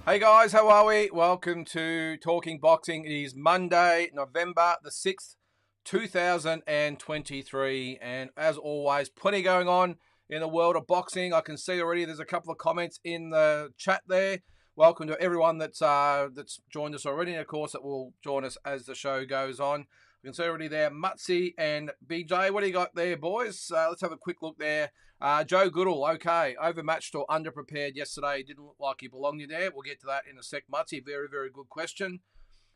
Hey guys, how are we? Welcome to Talking Boxing. It is Monday, November the 6th, 2023. And as always, plenty going on in the world of boxing. I can see already there's a couple of comments in the chat there. Welcome to everyone that's joined us already, and of course that will join us as the show goes on. You can see already there, Mutsy and BJ. What do you got there, boys? Let's have a quick look there. Joe Goodall, okay. Overmatched or underprepared yesterday. Didn't look like he belonged in there. We'll get to that in a sec, Mutsy. Very, very good question.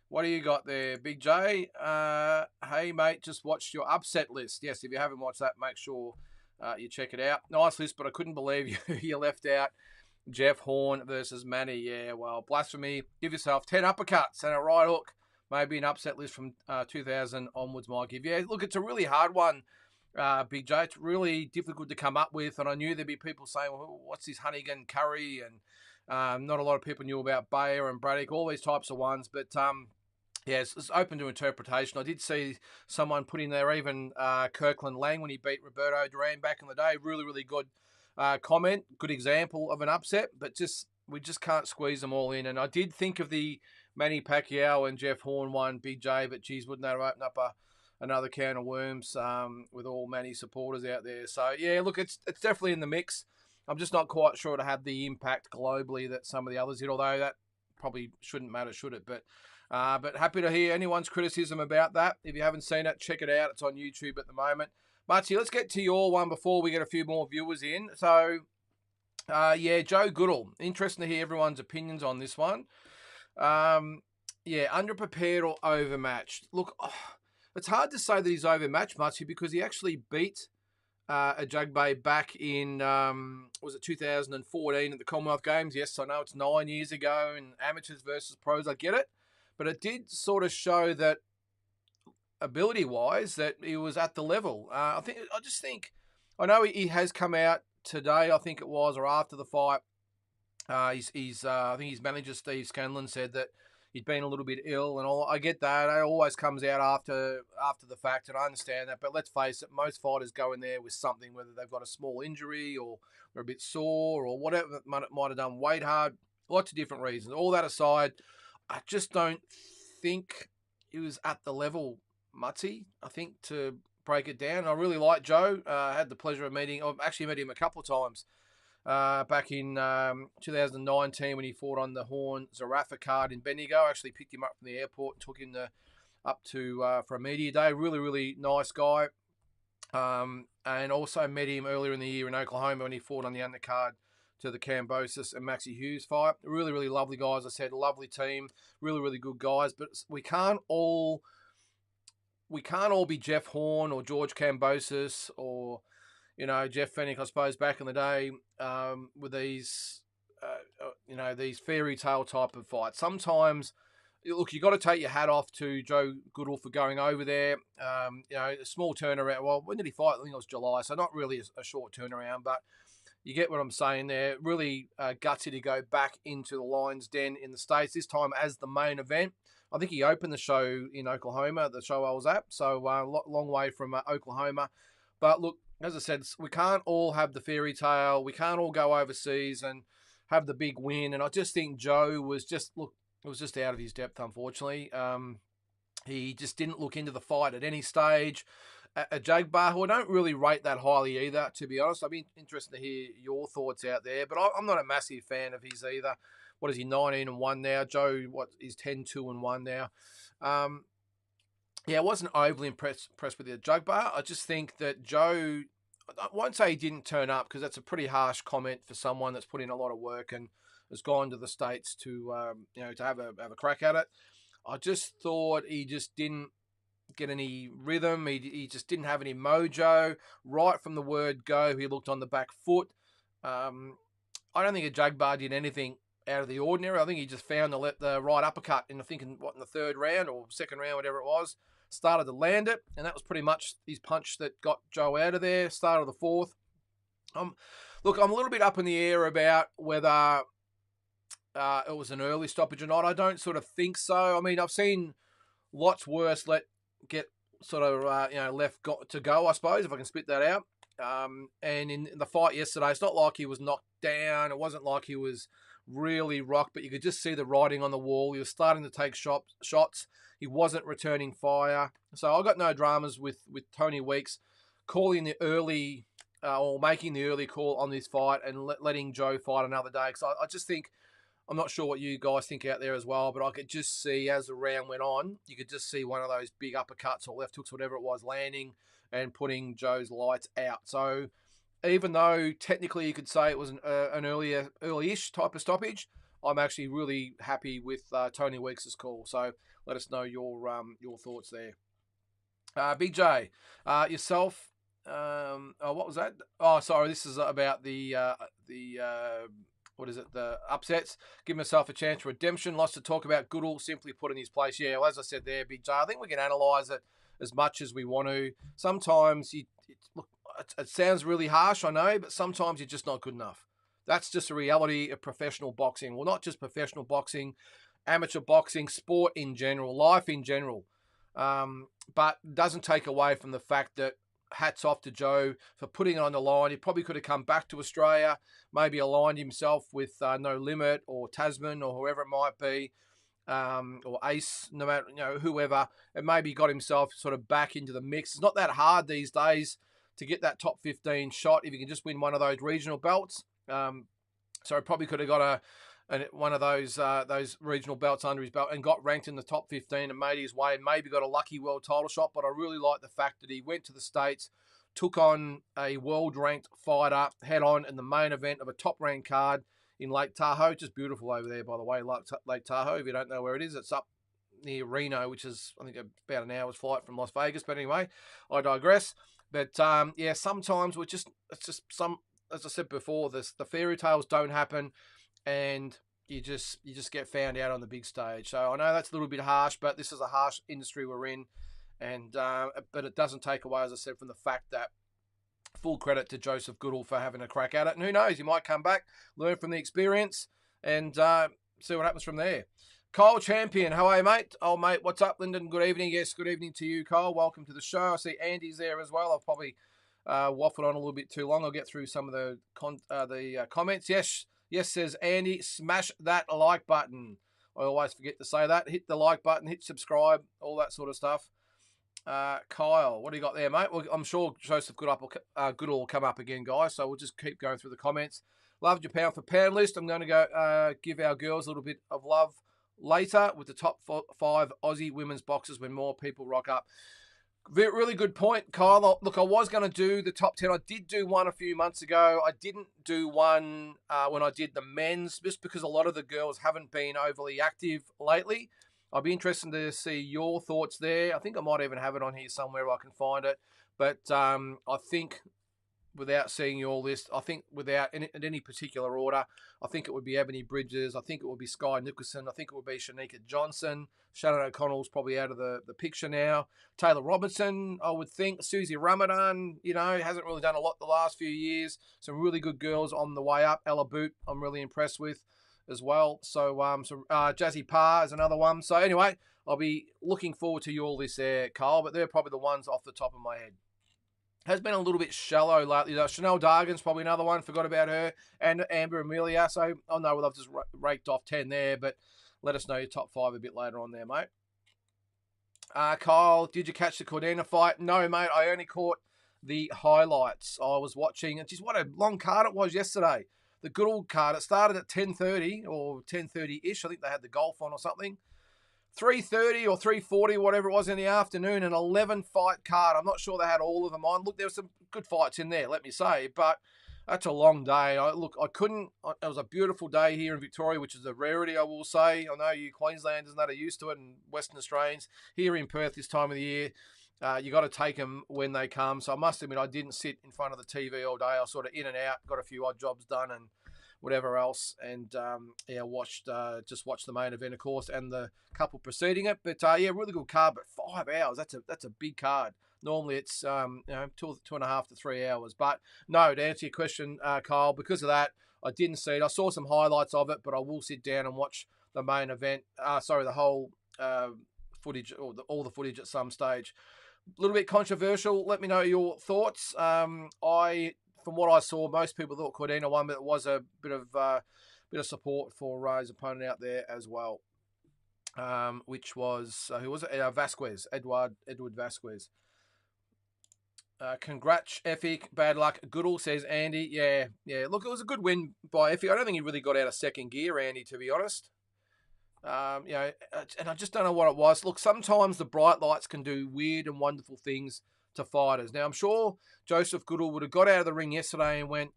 What do you got there, Big J? Hey, mate, just watched your upset list. Yes, if you haven't watched that, make sure you check it out. Nice list, but I couldn't believe you left out Jeff Horn versus Manny. Yeah, well, blasphemy. Give yourself 10 uppercuts and a right hook. Maybe an upset list from 2000 onwards might give. Yeah, look, it's a really hard one, Big J. It's really difficult to come up with, and I knew there'd be people saying, well, what's this Hunnigan Curry? And not a lot of people knew about Bayer and Braddock, all these types of ones. But, yeah, it's open to interpretation. I did see someone put in there even Kirkland Lang when he beat Roberto Duran back in the day. Really, really good comment. Good example of an upset, but we just can't squeeze them all in. And I did think of the Manny Pacquiao and Jeff Horn one, Big J, but geez, wouldn't that open up another can of worms with all Manny supporters out there? So yeah, look, it's definitely in the mix. I'm just not quite sure to have the impact globally that some of the others did, although that probably shouldn't matter, should it? But happy to hear anyone's criticism about that. If you haven't seen it, check it out. It's on YouTube at the moment. Marty, let's get to your one before we get a few more viewers in. So, yeah, Joe Goodall. Interesting to hear everyone's opinions on this one. Yeah, underprepared or overmatched. Look, it's hard to say that he's overmatched, Muchy, because he actually beat Ajagbe back in, was it 2014 at the Commonwealth Games? Yes, I know it's 9 years ago, and amateurs versus pros, I get it. But it did sort of show that, ability-wise, that he was at the level. I know he has come out today, I think it was, or after the fight. I think his manager Steve Scanlon said that he'd been a little bit ill and all. I get that. It always comes out after the fact, and I understand that. But let's face it, most fighters go in there with something, whether they've got a small injury or they're a bit sore or whatever might have done, weighed hard, lots of different reasons. All that aside, I just don't think he was at the level, Mutsy. I think to break it down, I really like Joe. I had the pleasure of meeting. I've actually met him a couple of times. Back in 2019 when he fought on the Horn Zarafa card in Bendigo. I actually picked him up from the airport and took him up to for a media day. Really, really nice guy. And also met him earlier in the year in Oklahoma when he fought on the undercard to the Cambosis and Maxie Hughes fight. Really, really lovely guys. I said, lovely team. Really, really good guys. But we can't all be Jeff Horn or George Cambosis or Jeff Fennick, I suppose, back in the day, with these, these fairy tale type of fights. Sometimes, look, you got to take your hat off to Joe Goodall for going over there. A small turnaround. Well, when did he fight? I think it was July, so not really a short turnaround, but you get what I'm saying there. Really gutsy to go back into the Lions Den in the States, this time as the main event. I think he opened the show in Oklahoma, the show I was at, so long way from Oklahoma. But look, as I said, we can't all have the fairy tale. We can't all go overseas and have the big win. And I just think Joe was just out of his depth, unfortunately. He just didn't look into the fight at any stage. Ajagba, who I don't really rate that highly either, to be honest. I'd be interested to hear your thoughts out there. But I'm not a massive fan of his either. What is he, 19-1 now? Joe, is 10-2-1 now? Yeah, I wasn't overly impressed with the Jugbar. I just think that Joe, I won't say he didn't turn up because that's a pretty harsh comment for someone that's put in a lot of work and has gone to the States to have a crack at it. I just thought he just didn't get any rhythm. He just didn't have any mojo. Right from the word go, he looked on the back foot. I don't think a Jugbar did anything out of the ordinary. I think he just found the right uppercut in the third round or second round, whatever it was. Started to land it, and that was pretty much his punch that got Joe out of there. Start of the fourth. Look, I'm a little bit up in the air about whether it was an early stoppage or not. I don't sort of think so. I mean, I've seen lots worse left to go, I suppose, if I can spit that out. And in the fight yesterday, it's not like he was knocked down. It wasn't like he was really rocked, but you could just see the writing on the wall. He was starting to take shots. He wasn't returning fire. So I got no dramas with Tony Weeks calling the early or making the early call on this fight and letting Joe fight another day. Because I just think, I'm not sure what you guys think out there as well, but I could just see as the round went on, you could just see one of those big uppercuts or left hooks, whatever it was, landing and putting Joe's lights out. So even though technically you could say it was an early-ish type of stoppage, I'm actually really happy with Tony Weeks' call. So let us know your thoughts there. Big J, yourself. What was that? Oh, sorry. This is about the what is it? The upsets. Give myself a chance for redemption. Lots to talk about. Goodall simply put in his place. Yeah, well, as I said there, Big J, I think we can analyse it as much as we want to. Sometimes look, it sounds really harsh, I know, but sometimes you're just not good enough. That's just a reality of professional boxing. Well, not just professional boxing, amateur boxing, sport in general, life in general. But doesn't take away from the fact that hats off to Joe for putting it on the line. He probably could have come back to Australia, maybe aligned himself with No Limit or Tasman or whoever it might be, or Ace, no matter, whoever, and maybe got himself sort of back into the mix. It's not that hard these days to get that top 15 shot if you can just win one of those regional belts. So he probably could have got one of those regional belts under his belt and got ranked in the top 15 and made his way and maybe got a lucky world title shot. But I really like the fact that he went to the States, took on a world-ranked fighter head-on in the main event of a top-ranked card in Lake Tahoe. Just beautiful over there, by the way, Lake Tahoe. If you don't know where it is, it's up near Reno, which is, I think, about an hour's flight from Las Vegas. But anyway, I digress. But, yeah, sometimes it's just some, as I said before, the fairy tales don't happen. And you just get found out on the big stage. So I know that's a little bit harsh, but this is a harsh industry we're in, and but it doesn't take away, as I said, from the fact that full credit to Joseph Goodall for having a crack at it. And who knows, he might come back, learn from the experience, and see what happens from there. Kyle Champion, how are you, mate? Oh, mate, what's up, Lynden? Good evening. Yes, good evening to you, Kyle. Welcome to the show. I see Andy's there as well. I've probably waffled on a little bit too long. I'll get through some of the comments. Yes, says Andy, smash that like button. I always forget to say that. Hit the like button, hit subscribe, all that sort of stuff. Kyle, what do you got there, mate? Well, I'm sure Joseph Goodall will come up again, guys, so we'll just keep going through the comments. Loved your pound for pound list. I'm going to go give our girls a little bit of love later with the top 5 Aussie women's boxers when more people rock up. Really good point, Kyle. Look, I was going to do the top 10. I did do one a few months ago. I didn't do one when I did the men's, just because a lot of the girls haven't been overly active lately. I'll be interested to see your thoughts there. I think I might even have it on here somewhere if I can find it. But I think, without seeing your list, I think without in any particular order, I think it would be Ebony Bridges. I think it would be Sky Nicholson. I think it would be Shanika Johnson. Shannon O'Connell's probably out of the picture now. Taylor Robertson, I would think. Susie Ramadan, hasn't really done a lot the last few years. Some really good girls on the way up. Ella Boot, I'm really impressed with as well. So Jazzy Parr is another one. So anyway, I'll be looking forward to your list there, Carl, but they're probably the ones off the top of my head. Has been a little bit shallow lately, though. Chanel Dargan's probably another one. Forgot about her. And Amber Amelia. So, I know I've just raked off 10 there, but let us know your top 5 a bit later on there, mate. Kyle, did you catch the Cordina fight? No, mate. I only caught the highlights. I was watching. And just what a long card it was yesterday. The good old card. It started at 10:30 or 10:30-ish. I think they had the golf on or something. 3:30 or 3:40, whatever it was in the afternoon, an 11-fight card. I'm not sure they had all of them on. Look, there were some good fights in there, let me say, but that's a long day. It was a beautiful day here in Victoria, which is a rarity, I will say. I know you Queenslanders that are used to it, and Western Australians. Here in Perth this time of the year, you got to take them when they come. So I must admit, I didn't sit in front of the TV all day. I was sort of in and out, got a few odd jobs done and whatever else, and watched the main event, of course, and the couple preceding it. But really good card. But 5 hours, that's a big card. Normally it's 2.5 to 3 hours. But no, to answer your question, Kyle, because of that, I didn't see it. I saw some highlights of it, but I will sit down and watch the main event. The whole footage, or all the footage at some stage. little bit controversial. Let me know your thoughts. From what I saw, most people thought Cordina won, but it was a bit of support for his opponent out there as well, which was who was it? Vasquez, Edward Vasquez. Congrats, Effic. Bad luck. Goodall, says Andy. Yeah. Look, it was a good win by Effic. I don't think he really got out of second gear, Andy, to be honest. And I just don't know what it was. Look, sometimes the bright lights can do weird and wonderful things to fighters. Now, I'm sure Joseph Goodall would have got out of the ring yesterday and went,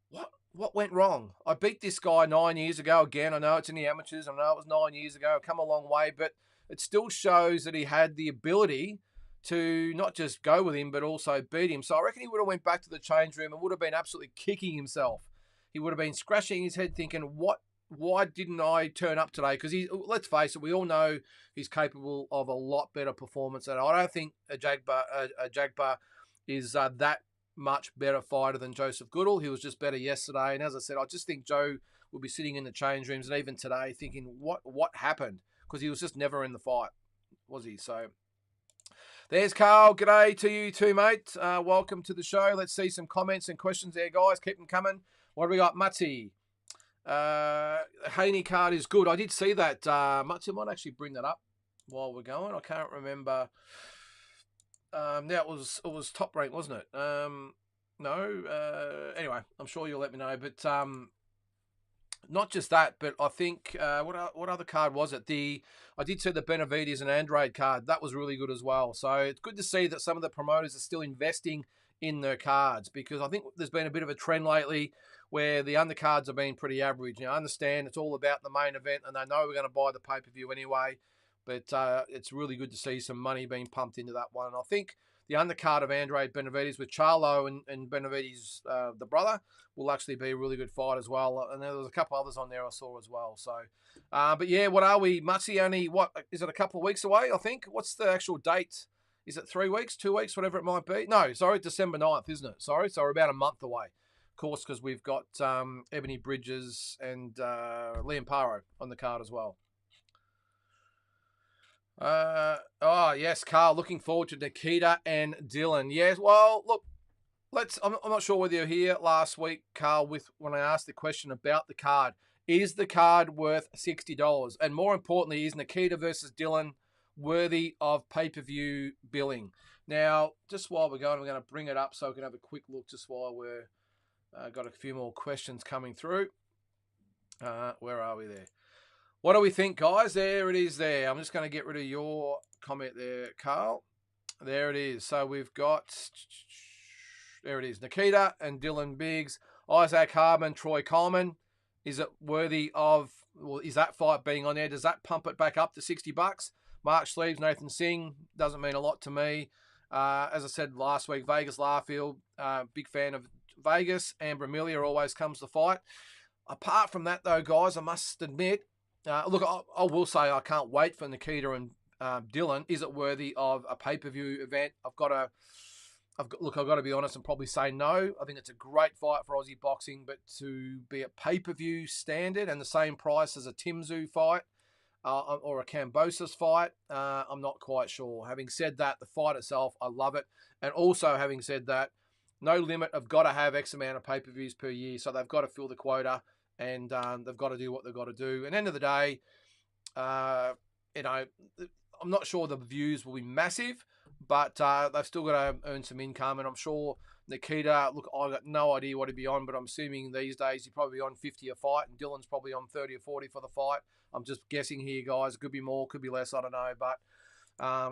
what went wrong? I beat this guy 9 years ago. Again, I know it's in the amateurs. I know it was 9 years ago. I've come a long way, but it still shows that he had the ability to not just go with him, but also beat him. So I reckon he would have went back to the change room and would have been absolutely kicking himself. He would have been scratching his head thinking, why didn't I turn up today? Because let's face it, we all know he's capable of a lot better performance. And I don't think Jagba is that much better fighter than Joseph Goodall. He was just better yesterday. And as I said, I just think Joe will be sitting in the change rooms and even today thinking, what happened? Because he was just never in the fight, was he? So there's Carl. G'day to you too, mate. Welcome to the show. Let's see some comments and questions there, guys. Keep them coming. What do we got? Mutty. Haney card is good. I did see that. Mutty, I might actually bring that up while we're going. I can't remember. Yeah, it was top rank, wasn't it? No. Anyway, I'm sure you'll let me know. But not just that, but I think what other card was it? I did see the Benavides and Andrade card. That was really good as well. So it's good to see that some of the promoters are still investing in their cards, because I think there's been a bit of a trend lately where the undercards have been pretty average. I understand it's all about the main event, and they know we're going to buy the pay-per-view anyway, but it's really good to see some money being pumped into that one. And I think the undercard of Andrade Benavides with Charlo and Benavides, the brother, will actually be a really good fight as well. And there was a couple others on there I saw as well. So, but yeah, what are we? Mutsy, only, is it a couple of weeks away, I think? What's the actual date? Is it 3 weeks, 2 weeks, whatever it might be? No, sorry, December 9th, isn't it? Sorry, so we're about a month away. Of course, because we've got Ebony Bridges and Liam Paro on the card as well. Yes, Carl, looking forward to Nikita and Dylan. Yes, well, look, I'm not sure whether you're here last week, Carl, when I asked the question about the card. Is the card worth $60? And more importantly, is Nikita versus Dylan worthy of pay-per-view billing? Now, just while we're going, we're going to bring it up so we can have a quick look just while we're got a few more questions coming through. Where are we there? What do we think, guys? There it is there. I'm just going to get rid of your comment there, Carl. There it is. So we've got, there it is, Nikita and Dylan Biggs, Isaac Hardman, Troy Coleman. Is it worthy of, well, is that fight being on there? Does that pump it back up to $60? Mark Sleeves, Nathan Singh, doesn't mean a lot to me. As I said last week, Vegas Larfield, big fan of Vegas. Amber Amelia always comes to fight. Apart from that, though, guys, I must admit, look, I will say I can't wait for Nikita and Dylan. Is it worthy of a pay-per-view event? I've got to be honest and probably say no. I think it's a great fight for Aussie boxing, but to be a pay-per-view standard and the same price as a Timzu fight or a Kambosos fight, I'm not quite sure. Having said that, the fight itself, I love it. And also having said that, no limit. I've got to have X amount of pay-per-views per year, so they've got to fill the quota, and they've got to do what they've got to do. At the end of the day, I'm not sure the views will be massive, but they've still got to earn some income. And I'm sure Nikita, look, I've got no idea what he'd be on, but I'm assuming these days he'd probably be on 50 a fight, and Dylan's probably on 30 or 40 for the fight. I'm just guessing here, guys. It could be more, could be less, I don't know, but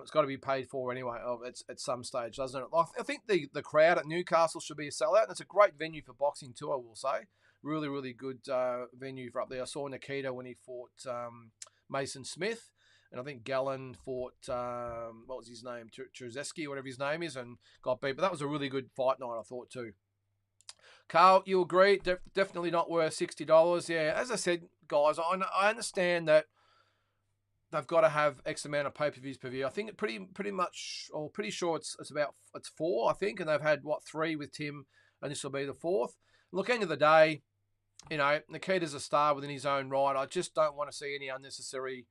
it's got to be paid for anyway. It's at some stage, doesn't it? I think the crowd at Newcastle should be a sellout, and it's a great venue for boxing too, I will say. Really, really good venue for up there. I saw Nikita when he fought Mason Smith, and I think Gallen fought, what was his name, Trzeski, whatever his name is, and got beat. But that was a really good fight night, I thought, too. Carl, you agree? Definitely not worth $60. Yeah, as I said, guys, I understand that they've got to have X amount of pay-per-views per view. I think pretty much, or pretty sure it's 4, I think, and they've had, 3 with Tim, and this will be the 4th. Look, end of the day, Nikita's a star within his own right. I just don't want to see any unnecessary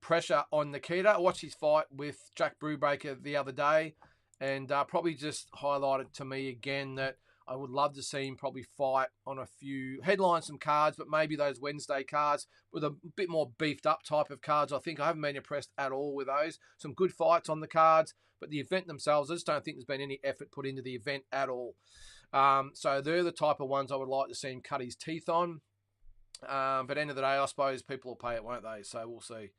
pressure on Nikita. I watched his fight with Jack Brubaker the other day, and probably just highlighted to me again that I would love to see him probably fight on a few headline some cards, but maybe those Wednesday cards with a bit more beefed up type of cards. I think I haven't been impressed at all with those. Some good fights on the cards, but the event themselves, I just don't think there's been any effort put into the event at all. So they're the type of ones I would like to see him cut his teeth on. But at the end of the day, I suppose people will pay it, won't they? So we'll see.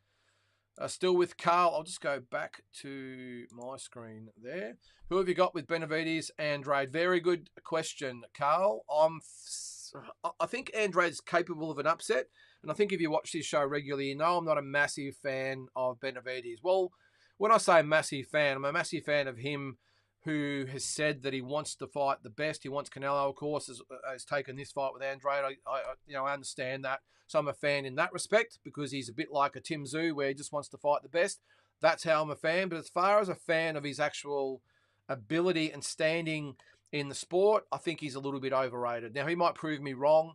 Still with Carl, I'll just go back to my screen there. Who have you got with Benavides, Andrade? Very good question, Carl. I think Andrade's capable of an upset, and I think if you watch this show regularly, you know I'm not a massive fan of Benavides. Well, when I say massive fan, I'm a massive fan of him who has said that he wants to fight the best. He wants Canelo, of course, has taken this fight with Andrade. I understand that. So I'm a fan in that respect because he's a bit like a Tim Tszyu where he just wants to fight the best. That's how I'm a fan. But as far as a fan of his actual ability and standing in the sport, I think he's a little bit overrated. Now, he might prove me wrong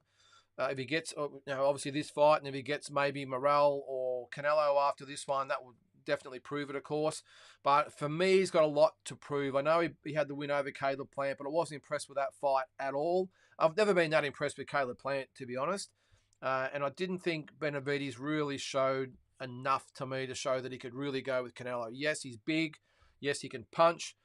if he gets, obviously this fight, and if he gets maybe Morrell or Canelo after this one, that would definitely prove it, of course. But for me, he's got a lot to prove. I know he had the win over Caleb Plant, but I wasn't impressed with that fight at all. I've never been that impressed with Caleb Plant, to be honest. And I didn't think Benavides really showed enough to me to show that he could really go with Canelo. Yes, he's big. Yes, he can punch.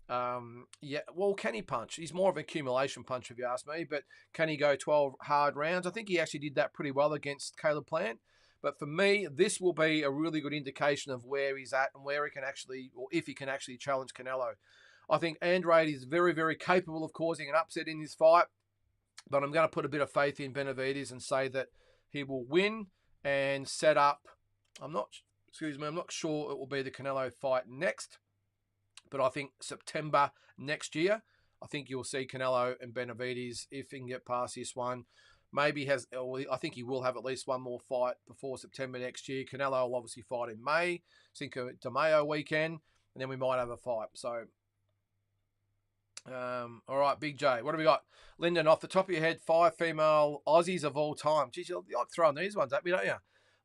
Well, can he punch? He's more of an accumulation puncher, if you ask me. But can he go 12 hard rounds? I think he actually did that pretty well against Caleb Plant. But for me, this will be a really good indication of where he's at and where he can actually, or if he can actually challenge Canelo. I think Andrade is very, very capable of causing an upset in this fight. But I'm going to put a bit of faith in Benavides and say that he will win and set up. I'm not sure it will be the Canelo fight next, but I think September next year, I think you'll see Canelo and Benavides if he can get past this one. Maybe I think he will have at least one more fight before September next year. Canelo will obviously fight in May, Cinco de Mayo weekend, and then we might have a fight. So, all right, Big J, what have we got? Lynden, off the top of your head, 5 female Aussies of all time. Geez, you like throwing these ones at me, don't you?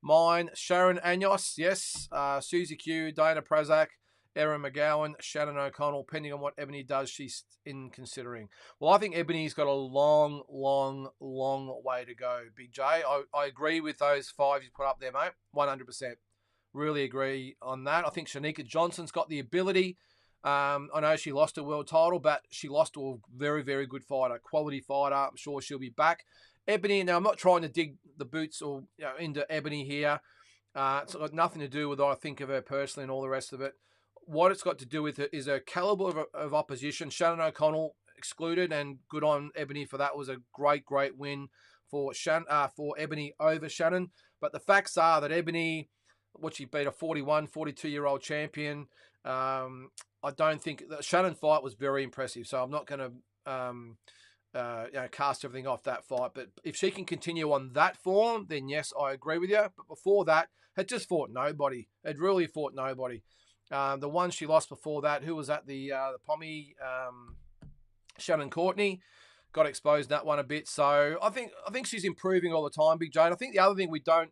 Mine, Sharon Anyos, yes. Susie Q, Dana Prazak, Erin McGowan, Shannon O'Connell, depending on what Ebony does, she's in considering. Well, I think Ebony's got a long, long, long way to go, Big J. I agree with those 5 you put up there, mate. 100%. Really agree on that. I think Shanika Johnson's got the ability. I know she lost a world title, but she lost to a very, very good fighter, quality fighter. I'm sure she'll be back. Ebony, now I'm not trying to dig the boots or into Ebony here. It's got nothing to do with what I think of her personally and all the rest of it. What it's got to do with it is her caliber of opposition. Shannon O'Connell excluded, and good on Ebony for that. It was a great, great win for Ebony over Shannon. But the facts are that Ebony, she beat a 41, 42-year-old champion. I don't think the Shannon fight was very impressive, so I'm not going to cast everything off that fight. But if she can continue on that form, then yes, I agree with you. But before that, had just fought nobody. It really fought nobody. The one she lost before that, who was at the Pommy, Shannon Courtney, got exposed in that one a bit. So I think she's improving all the time, Big J. And I think the other thing we don't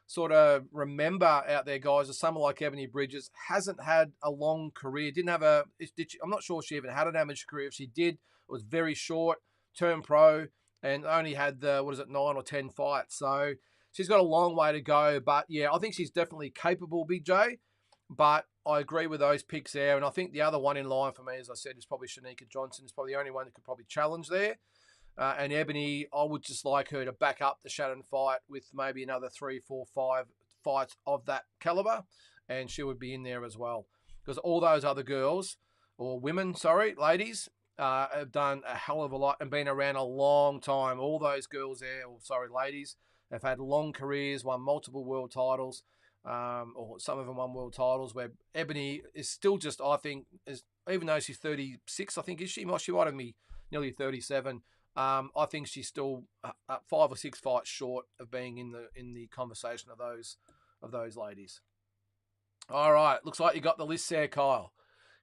sort of remember out there, guys, is someone like Ebony Bridges hasn't had a long career. I'm not sure she even had an amateur career. If she did, it was very short, turned pro, and only had 9 or 10 fights. So she's got a long way to go. But yeah, I think she's definitely capable, Big J. But I agree with those picks there. And I think the other one in line for me, as I said, is probably Shanika Johnson. It's probably the only one that could probably challenge there. And Ebony, I would just like her to back up the Shannon fight with maybe another 3, 4, 5 fights of that caliber, and she would be in there as well. Because all those other girls, or women, ladies, have done a hell of a lot and been around a long time. All those girls there, ladies, have had long careers, won multiple world titles, or some of them won world titles, where Ebony is still just, I think, even though she's 36, I think, is she? She might have me nearly 37. I think she's still 5 or 6 fights short of being in the conversation of those ladies. All right, looks like you got the list there, Kyle.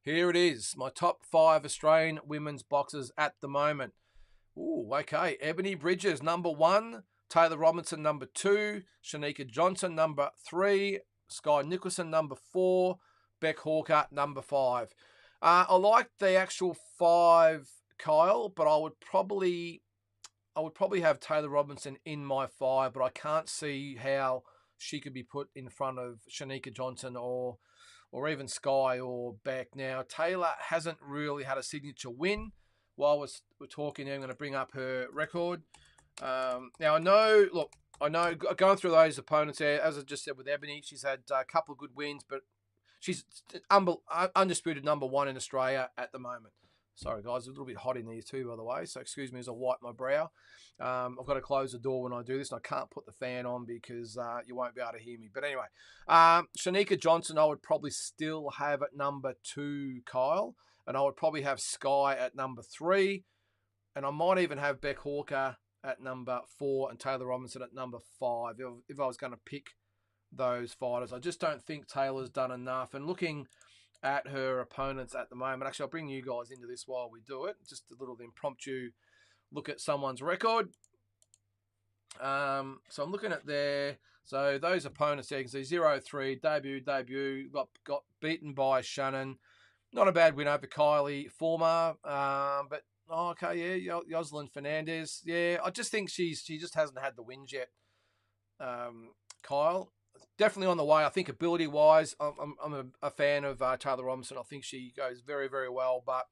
Here it is, my top 5 Australian women's boxers at the moment. Ooh, okay. Ebony Bridges, number 1. Taylor Robinson, number 2. Shanika Johnson, number 3. Sky Nicholson, number 4. Beck Hawker, number 5. I like the actual 5, Kyle, but I would probably have Taylor Robinson in my 5, but I can't see how she could be put in front of Shanika Johnson or even Sky or Beck. Now, Taylor hasn't really had a signature win. While we're talking, I'm going to bring up her record. Now, I know going through those opponents there, as I just said with Ebony, she's had a couple of good wins, but she's undisputed number 1 in Australia at the moment. Sorry, guys, a little bit hot in here too, by the way, so excuse me as I wipe my brow. I've got to close the door when I do this, and I can't put the fan on because you won't be able to hear me. But anyway, Shanika Johnson, I would probably still have at number 2, Kyle, and I would probably have Sky at number 3, and I might even have Beck Hawker at number 4 and Taylor Robinson at number 5 if I was going to pick those fighters. I just don't think Taylor's done enough. And looking at her opponents at the moment, actually, I'll bring you guys into this while we do it. Just a little impromptu look at someone's record. So I'm looking at so those opponents there, you can see 0-3, debut, got beaten by Shannon. Not a bad win over Kylie Former, but okay, yeah, Yoselin Fernandez. Yeah, I just think she just hasn't had the wins yet. Kyle, definitely on the way. I think ability-wise, I'm a fan of Taylor Robinson. I think she goes very, very well. But,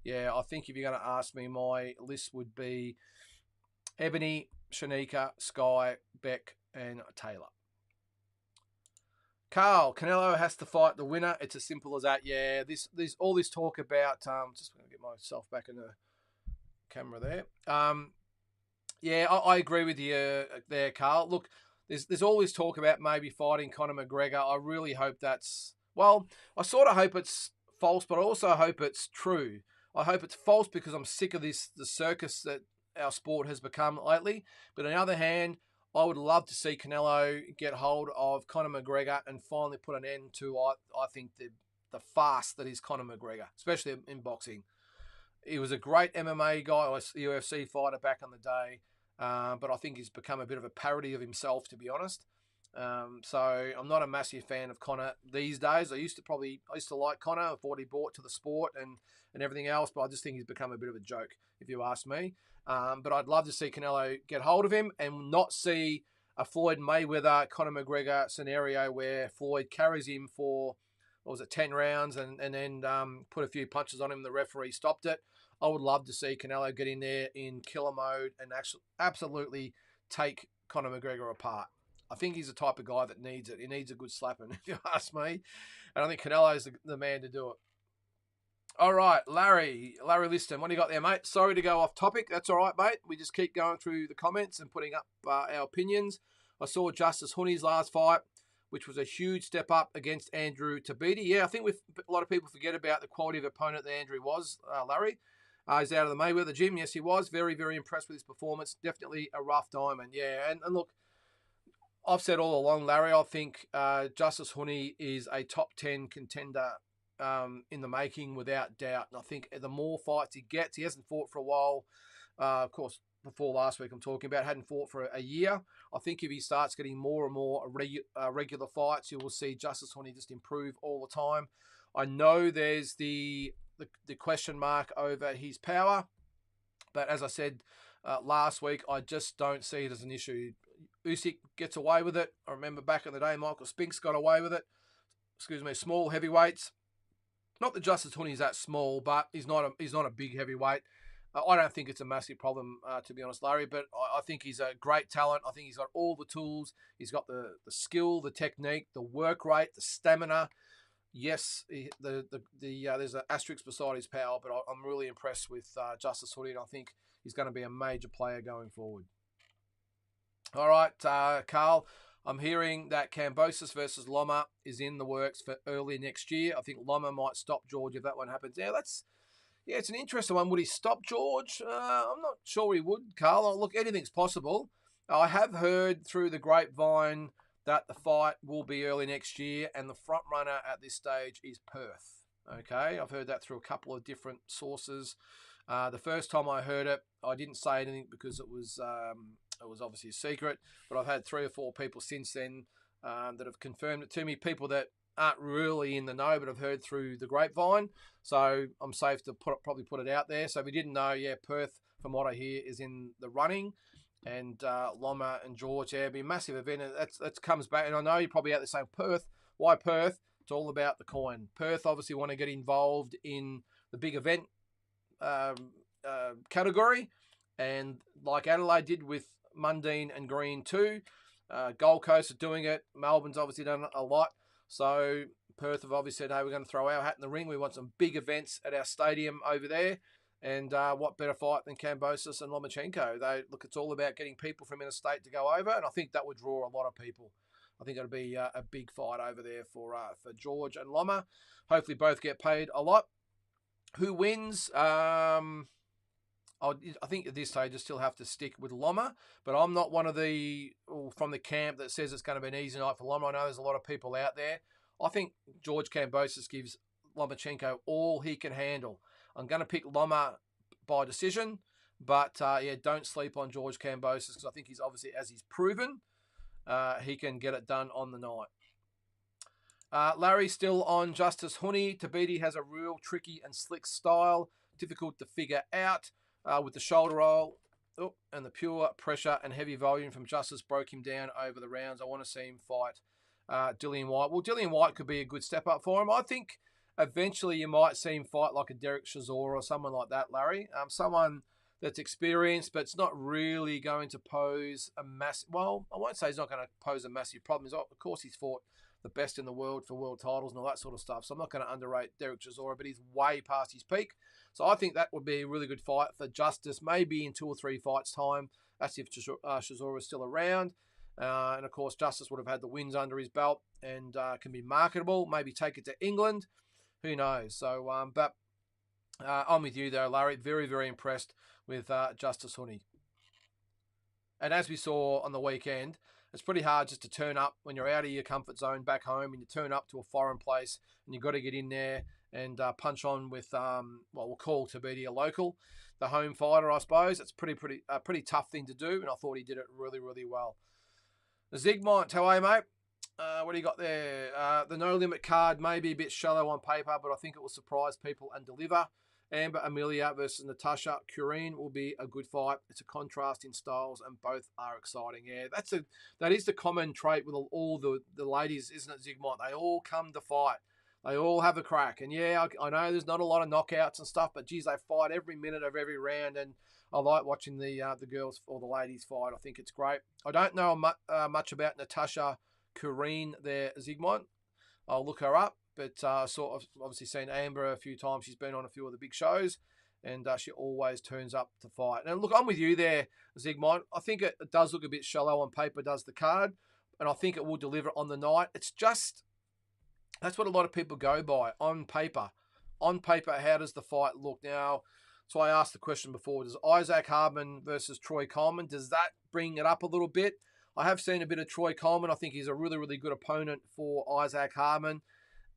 yeah, I think if you're going to ask me, my list would be Ebony, Shanika, Sky, Beck, and Taylor. Carl, Canelo has to fight the winner. It's as simple as that. Yeah, all this talk about just going to get myself back in the camera there. Yeah, I agree with you there, Carl. Look, there's all this talk about maybe fighting Conor McGregor. I really hope I sort of hope it's false, but I also hope it's true. I hope it's false because I'm sick of the circus that our sport has become lately. But on the other hand, I would love to see Canelo get hold of Conor McGregor and finally put an end to, I think, the farce that is Conor McGregor, especially in boxing. He was a great MMA guy, or a UFC fighter back in the day, but I think he's become a bit of a parody of himself, to be honest. So I'm not a massive fan of Conor these days. I used to like Conor for what he brought to the sport and everything else, but I just think he's become a bit of a joke, if you ask me. But I'd love to see Canelo get hold of him and not see a Floyd Mayweather, Conor McGregor scenario where Floyd carries him for, 10 rounds and then put a few punches on him. The referee stopped it. I would love to see Canelo get in there in killer mode and actually absolutely take Conor McGregor apart. I think he's the type of guy that needs it. He needs a good slapping, if you ask me. And I think Canelo's the man to do it. All right, Larry Liston, what do you got there, mate? Sorry to go off topic. That's all right, mate. We just keep going through the comments and putting up our opinions. I saw Justice Honey's last fight, which was a huge step up against Andrew Tabiti. Yeah, I think a lot of people forget about the quality of opponent that Andrew was, Larry. He's out of the Mayweather gym. Yes, he was. Very, very impressed with his performance. Definitely a rough diamond. Yeah, and look, I've said all along, Larry, I think Justice Honey is a top 10 contender in the making, without doubt. And I think the more fights he gets, he hasn't fought for a while. Of course, before last week I'm talking about, hadn't fought for a year. I think if he starts getting more and more regular fights, you will see Justice Honey just improve all the time. I know there's the question mark over his power, but as I said last week, I just don't see it as an issue. Usyk gets away with it. I remember back in the day, Michael Spinks got away with it. Small heavyweights. Not that Justice Honey is that small, but he's not a big heavyweight. I don't think it's a massive problem, to be honest, Larry, but I think he's a great talent. I think he's got all the tools. He's got the skill, the technique, the work rate, the stamina. Yes, there's an asterisk beside his power, but I'm really impressed with Justice Honey, and I think he's going to be a major player going forward. All right, Carl, I'm hearing that Kambosos versus Loma is in the works for early next year. I think Loma might stop George if that one happens. Yeah, it's an interesting one. Would he stop George? I'm not sure he would, Carl. Look, anything's possible. I have heard through the grapevine that the fight will be early next year, and the front runner at this stage is Perth. Okay, I've heard that through a couple of different sources. The first time I heard it, I didn't say anything because it was obviously a secret, but I've had 3 or 4 people since then that have confirmed it to me. People that aren't really in the know but have heard through the grapevine. So I'm safe to probably put it out there. So if we didn't know, yeah, Perth, from what I hear, is in the running. And Loma and George, yeah, it'll be a massive event. And that comes back. And I know you're probably out there saying, Perth, why Perth? It's all about the coin. Perth obviously want to get involved in the big event category. And like Adelaide did with Mundine and Green too, Gold Coast are doing it. Melbourne's obviously done it a lot. So Perth have obviously said, hey, we're going to throw our hat in the ring. We want some big events at our stadium over there. And what better fight than Kambosos and Lomachenko? Look, it's all about getting people from interstate to go over, and I think that would draw a lot of people. I think it'll be a big fight over there for George and Loma. Hopefully both get paid a lot. Who wins? I think at this stage I still have to stick with Loma, but I'm not one of from the camp that says it's going to be an easy night for Loma. I know there's a lot of people out there. I think George Kambosos gives Lomachenko all he can handle. I'm going to pick Loma by decision, but don't sleep on George Kambosos because I think he's obviously, as he's proven, he can get it done on the night. Larry still on Justice Honey. Tabiti has a real tricky and slick style, difficult to figure out with the shoulder roll. And the pure pressure and heavy volume from Justice broke him down over the rounds. I want to see him fight Dillian White. Well, Dillian White could be a good step up for him. I think eventually you might see him fight like a Derek Chisora or someone like that, Larry. Someone that's experienced, but it's not really going to pose a massive... Well, I won't say he's not going to pose a massive problem. Of course, he's fought the best in the world for world titles and all that sort of stuff. So I'm not going to underrate Derek Chisora, but he's way past his peak. So I think that would be a really good fight for Justice, maybe in 2 or 3 fights' time. That's if Chisora is still around. And of course, Justice would have had the wins under his belt and can be marketable. Maybe take it to England. Who knows? So, I'm with you though, Larry. Very, very impressed with Justice Honey. And as we saw on the weekend, it's pretty hard just to turn up when you're out of your comfort zone back home and you turn up to a foreign place and you've got to get in there and punch on with, we'll call Tabiti a local, the home fighter, I suppose. It's a pretty tough thing to do, and I thought he did it really, really well. Zygmunt, how are you, mate? What do you got there? The No Limit card may be a bit shallow on paper, but I think it will surprise people and deliver. Amber Amelia versus Natasha Cureen will be a good fight. It's a contrast in styles, and both are exciting. Yeah, that is the common trait with all the ladies, isn't it, Zygmunt? They all come to fight. They all have a crack. And yeah, I know there's not a lot of knockouts and stuff, but geez, they fight every minute of every round, and I like watching the girls or the ladies fight. I think it's great. I don't know much about Natasha Cureen there, Zygmunt. I'll look her up. But sort of obviously seen Amber a few times. She's been on a few of the big shows, and she always turns up to fight. And look, I'm with you there, Zygmunt. I think it does look a bit shallow on paper, does the card, and I think it will deliver on the night. It's just, that's what a lot of people go by, on paper. On paper, how does the fight look? Now, so I asked the question before, does Isaac Hardman versus Troy Coleman, does that bring it up a little bit? I have seen a bit of Troy Coleman. I think he's a really, really good opponent for Isaac Hardman.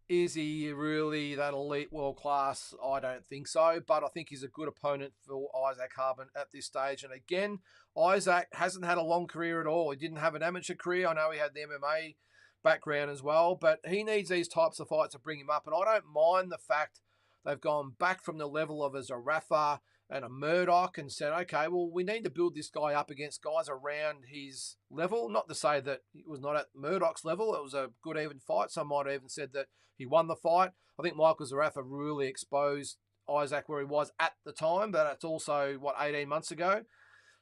Is he really that elite world class? I don't think so, but I think he's a good opponent for Isaac Hardman at this stage. And again, Isaac hasn't had a long career at all. He didn't have an amateur career. I know he had the MMA background as well, but he needs these types of fights to bring him up. And I don't mind the fact they've gone back from the level of a Zarafa and a Murdoch and said, okay, well, we need to build this guy up against guys around his level. Not to say that he was not at Murdoch's level. It was a good even fight. Some might have even said that he won the fight. I think Michael Zarafa really exposed Isaac where he was at the time, but it's also, 18 months ago.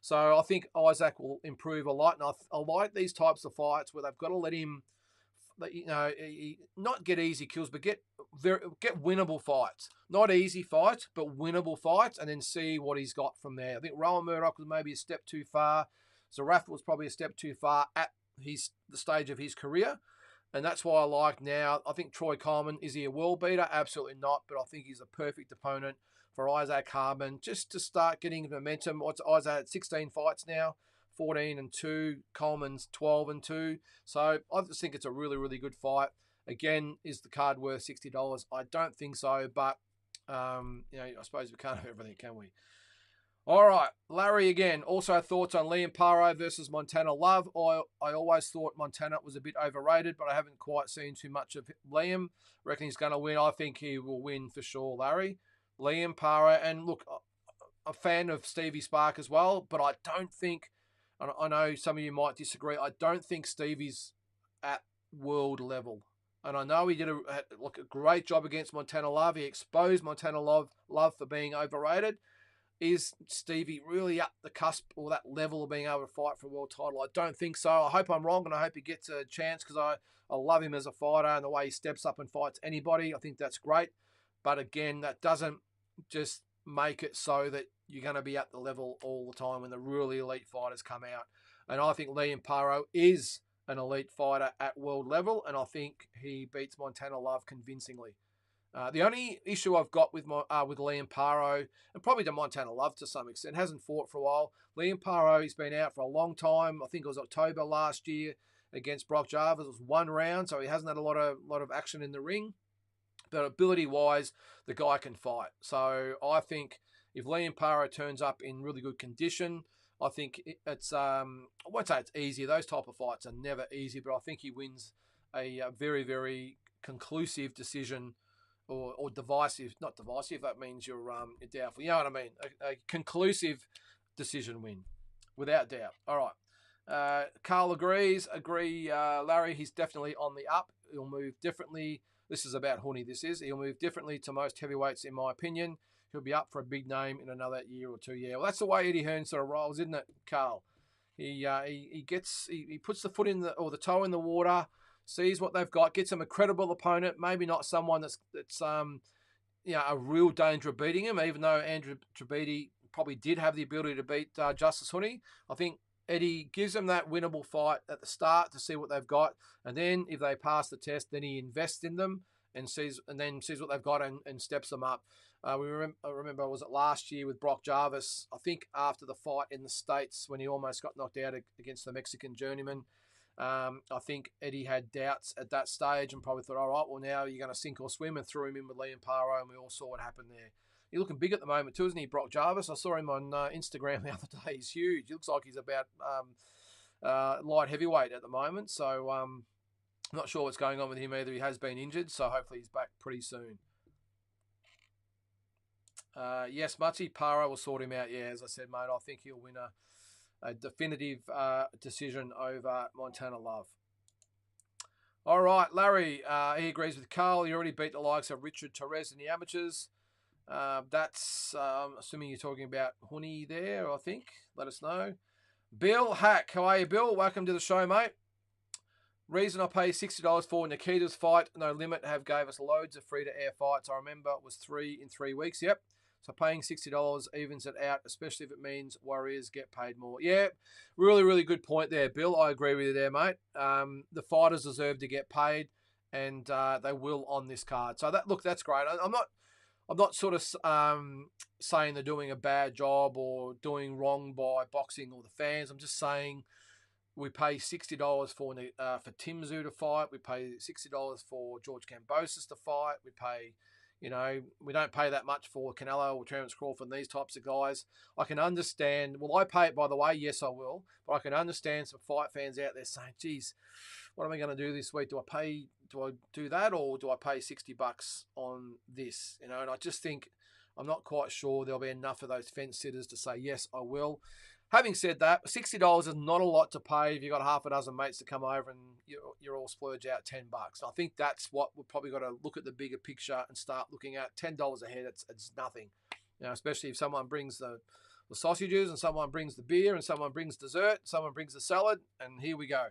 So I think Isaac will improve a lot. And I like these types of fights where they've got to let him, not get easy kills, but get winnable fights. Not easy fights, but winnable fights, and then see what he's got from there. I think Rowan Murdoch was maybe a step too far. Zarafa was probably a step too far at the stage of his career, and that's why I like now. I think Troy Coleman, is he a world beater? Absolutely not, but I think he's a perfect opponent for Isaac Hardman just to start getting momentum. What's Isaac at 16 fights now? 14-2, Coleman's 12-2. So I just think it's a really, really good fight. Again, is the card worth $60? I don't think so, but I suppose we can't have everything, can we? All right, Larry again. Also thoughts on Liam Paro versus Montana Love. I always thought Montana was a bit overrated, but I haven't quite seen too much of Liam. Reckon he's going to win. I think he will win for sure, Larry. Liam Paro, and look, a fan of Stevie Spark as well, but I don't think, and I know some of you might disagree, I don't think Stevie's at world level. And I know he did a great job against Montana Love. He exposed Montana Love for being overrated. Is Stevie really up the cusp or that level of being able to fight for a world title? I don't think so. I hope I'm wrong, and I hope he gets a chance because I love him as a fighter and the way he steps up and fights anybody. I think that's great. But again, that doesn't just make it so that you're going to be at the level all the time when the really elite fighters come out. And I think Liam Paro is an elite fighter at world level, and I think he beats Montana Love convincingly. The only issue I've got with Liam Paro, and probably to Montana Love to some extent, hasn't fought for a while. Liam Paro, he's been out for a long time. I think it was October last year against Brock Jarvis. It was one round, so he hasn't had a lot of action in the ring. But ability-wise, the guy can fight. So I think if Liam Paro turns up in really good condition, I think it's I won't say it's easy. Those type of fights are never easy, but I think he wins a very, very conclusive decision or divisive, not divisive, that means you're doubtful. You know what I mean? A conclusive decision win, without doubt. All right. Carl agree, Larry, he's definitely on the up. He'll move differently. This is about Huni, this is. He'll move differently to most heavyweights, in my opinion. He'll be up for a big name in another year or two. Yeah, well, that's the way Eddie Hearn sort of rolls, isn't it, Carl? He puts the foot in the toe in the water, sees what they've got, gets them a credible opponent, maybe not someone that's a real danger of beating him, even though Andrew Trabiti probably did have the ability to beat Justice Huni. I think Eddie gives them that winnable fight at the start to see what they've got, and then if they pass the test, then he invests in them and sees what they've got and steps them up. I remember was it last year with Brock Jarvis? I think after the fight in the States when he almost got knocked out against the Mexican journeyman. I think Eddie had doubts at that stage and probably thought, all right, well, now you're going to sink or swim, and threw him in with Liam Paro, and we all saw what happened there. He's looking big at the moment too, isn't he, Brock Jarvis? I saw him on Instagram the other day. He's huge. He looks like he's about light heavyweight at the moment. So I'm not sure what's going on with him either. He has been injured, so hopefully he's back pretty soon. Yes, Mutsi Paro will sort him out. Yeah, as I said, mate, I think he'll win a definitive decision over Montana Love. All right, Larry, he agrees with Carl. He already beat the likes of Richard Torres in the amateurs. That's assuming you're talking about Huni there, I think. Let us know. Bill Hack, how are you, Bill? Welcome to the show, mate. Reason I pay $60 for Nikita's fight, No Limit, have gave us loads of free-to-air fights. I remember it was 3 in 3 weeks. Yep. So paying $60 evens it out, especially if it means Warriors get paid more. Yeah, really, really good point there, Bill. I agree with you there, mate. The fighters deserve to get paid, and they will on this card. So that's great. I'm not sort of saying they're doing a bad job or doing wrong by boxing or the fans. I'm just saying we pay $60 for Tim Tszyu to fight. We pay $60 for George Kambosos to fight. We pay. We don't pay that much for Canelo or Terence Crawford and these types of guys. I can understand. Will I pay it, by the way? Yes, I will. But I can understand some fight fans out there saying, geez, what am I going to do this week? Do I do that, or do I pay $60 on this? And I just think I'm not quite sure there'll be enough of those fence sitters to say, yes, I will. Having said that, $60 is not a lot to pay if you've got half a dozen mates to come over and you're all splurge out $10. I think that's what we've probably got to look at the bigger picture and start looking at. $10 a head, it's nothing. Especially if someone brings the sausages and someone brings the beer and someone brings dessert, someone brings the salad, and here we go.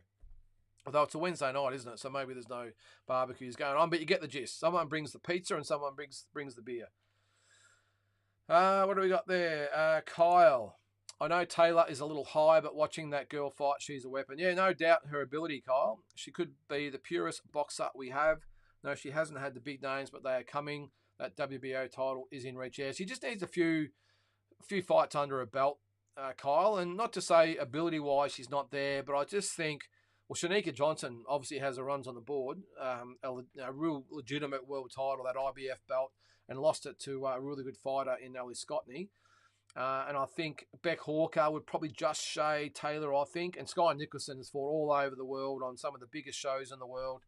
Although it's a Wednesday night, isn't it? So maybe there's no barbecues going on, but you get the gist. Someone brings the pizza and someone brings the beer. What do we got there? Kyle. I know Taylor is a little high, but watching that girl fight, she's a weapon. Yeah, no doubt her ability, Kyle. She could be the purest boxer we have. No, she hasn't had the big names, but they are coming. That WBO title is in reach. Yeah, she just needs a few fights under her belt, Kyle. And not to say ability-wise she's not there, but I just think, well, Shanika Johnson obviously has her runs on the board. A real legitimate world title, that IBF belt, and lost it to a really good fighter in Ellie Scotney. And I think Beck Hawker would probably just shay Taylor, I think. And Sky Nicholson has fought all over the world on some of the biggest shows in the world.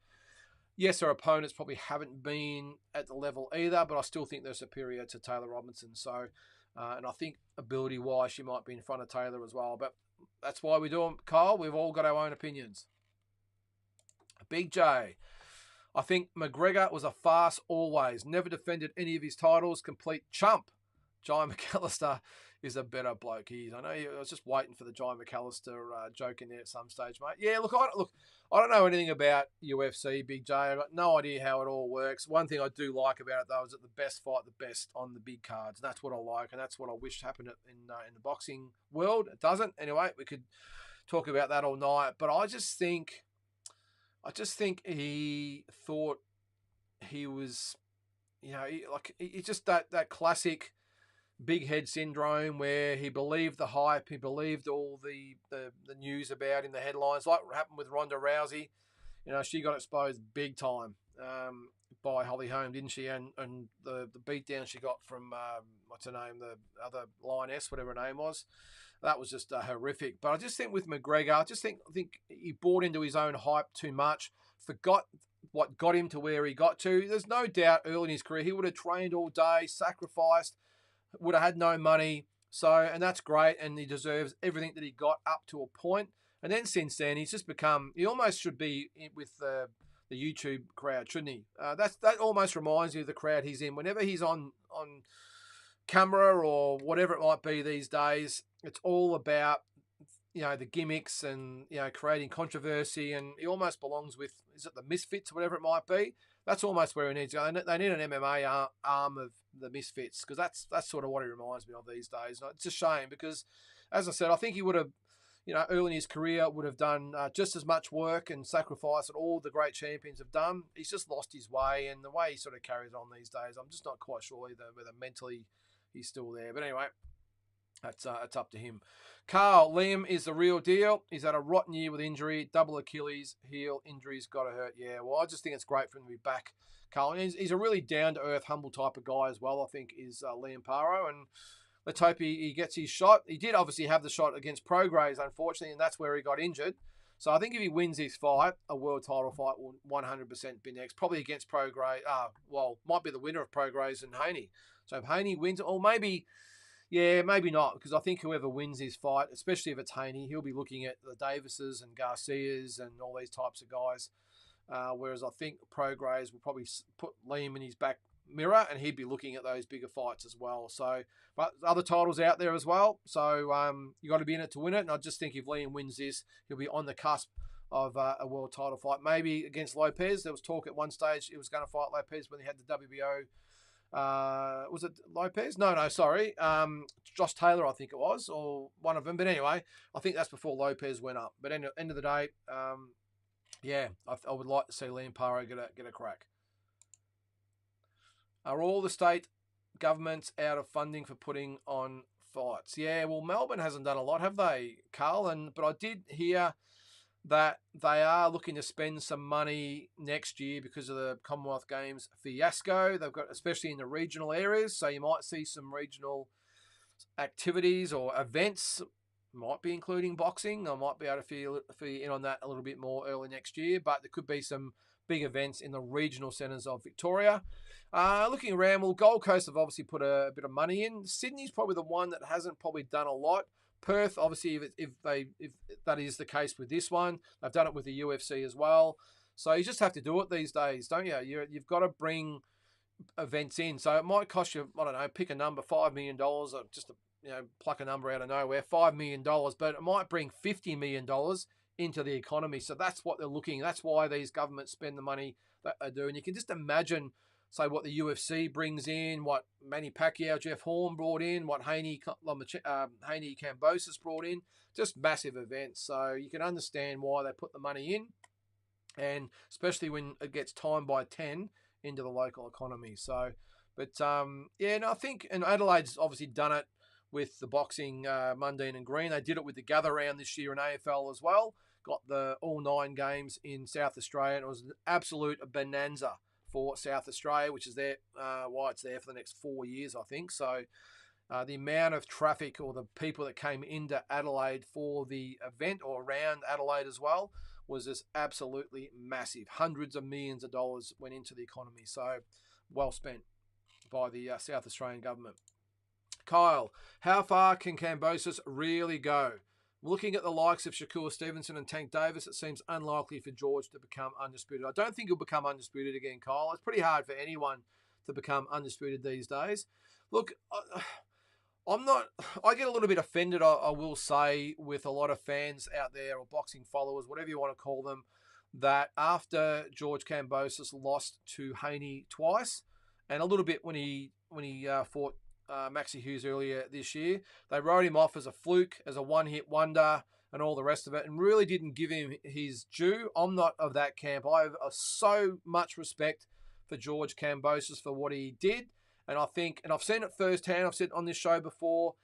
Yes, her opponents probably haven't been at the level either, but I still think they're superior to Taylor Robinson. So, and I think ability-wise, she might be in front of Taylor as well. But that's why we do them, Kyle. We've all got our own opinions. Big J. I think McGregor was a farce always. Never defended any of his titles. Complete chump. Jai McAllister is a better bloke. I was just waiting for the Jai McAllister joke in there at some stage, mate. Yeah, I don't know anything about UFC, Big J. I've got no idea how it all works. One thing I do like about it, though, is that the best fight the best on the big cards. That's what I like, and that's what I wish happened in the boxing world. It doesn't. Anyway, we could talk about that all night, but I just think he thought he was, he just that classic big head syndrome where he believed the hype, he believed all the news about him, the headlines, like what happened with Ronda Rousey. She got exposed big time by Holly Holm, didn't she? And the beatdown she got from, what's her name, the other lioness, whatever her name was. That was just horrific. But I just think with McGregor, I think he bought into his own hype too much, forgot what got him to where he got to. There's no doubt early in his career he would have trained all day, sacrificed, would have had no money. So, and that's great, and he deserves everything that he got up to a point. And then since then, he's just become, he almost should be with the YouTube crowd, shouldn't he? That almost reminds me of the crowd he's in. Whenever he's on camera or whatever it might be these days, it's all about, the gimmicks and, creating controversy, and he almost belongs with, is it the Misfits, whatever it might be? That's almost where he needs to go. They need an MMA arm of the Misfits, because that's sort of what he reminds me of these days. It's a shame because, as I said, I think he would have, early in his career would have done just as much work and sacrifice that all the great champions have done. He's just lost his way, and the way he sort of carries on these days, I'm just not quite sure either whether mentally he's still there. But anyway, that's up to him. Carl, Liam is the real deal. He's had a rotten year with injury, double Achilles heel, injuries got to hurt. Yeah, well, I just think it's great for him to be back, Carl. And he's a really down-to-earth, humble type of guy as well, I think, is Liam Paro. And let's hope he gets his shot. He did obviously have the shot against Prograis, unfortunately, and that's where he got injured. So I think if he wins his fight, a world title fight will 100% be next. Probably against Prograis. Might be the winner of Prograis and Haney. So if Haney wins, or maybe... Yeah, maybe not, because I think whoever wins his fight, especially if it's Haney, he'll be looking at the Davises and Garcias and all these types of guys. Whereas I think Prograis will probably put Liam in his back mirror, and he'd be looking at those bigger fights as well. So, but other titles out there as well. So you got to be in it to win it. And I just think if Liam wins this, he'll be on the cusp of a world title fight, maybe against Lopez. There was talk at one stage he was going to fight Lopez when he had the WBO. Was it Lopez? No, sorry. Josh Taylor, I think it was, or one of them. But anyway, I think that's before Lopez went up. But end of the day, I would like to see Liam Paro get a crack. Are all the state governments out of funding for putting on fights? Yeah, well, Melbourne hasn't done a lot, have they, Carl? But I did hear that they are looking to spend some money next year because of the Commonwealth Games fiasco. They've got, especially in the regional areas, so you might see some regional activities or events, might be including boxing. I might be able to fill you in on that a little bit more early next year, but there could be some big events in the regional centres of Victoria. Looking around, well, Gold Coast have obviously put a bit of money in. Sydney's probably the one that hasn't probably done a lot. Perth, obviously, if that is the case with this one, they've done it with the UFC as well. So you just have to do it these days, don't you? You've got to bring events in. So it might cost you, I don't know, pick a number, $5 million, or just to, pluck a number out of nowhere, $5 million, but it might bring $50 million into the economy. So that's what they're looking. That's why these governments spend the money that they do. And you can just imagine, say, what the UFC brings in, what Manny Pacquiao, Jeff Horn brought in, what Haney Kambosos brought in, just massive events. So you can understand why they put the money in, and especially when it gets timed by 10 into the local economy. So, but I think, and Adelaide's obviously done it with the boxing, Mundine and Green. They did it with the Gather Round this year in AFL as well. Got the all 9 games in South Australia, and it was an absolute bonanza for South Australia, which is why it's there for the next 4 years, I think. So The amount of traffic or the people that came into Adelaide for the event or around Adelaide as well was just absolutely massive. Hundreds of millions of dollars went into the economy. So well spent by the South Australian government. Kyle, how far can Kambosos really go? Looking at the likes of Shakur Stevenson and Tank Davis, it seems unlikely for George to become undisputed. I don't think he'll become undisputed again, Kyle. It's pretty hard for anyone to become undisputed these days. Look, I'm not. I get a little bit offended, I will say, with a lot of fans out there or boxing followers, whatever you want to call them, that after George Kambosos lost to Haney twice, and a little bit when he fought Maxi Hughes earlier this year, they wrote him off as a fluke, as a one-hit wonder, and all the rest of it, and really didn't give him his due. I'm not of that camp. I have so much respect for George Kambosos for what he did. And I think, and I've seen it firsthand, I've said on this show before,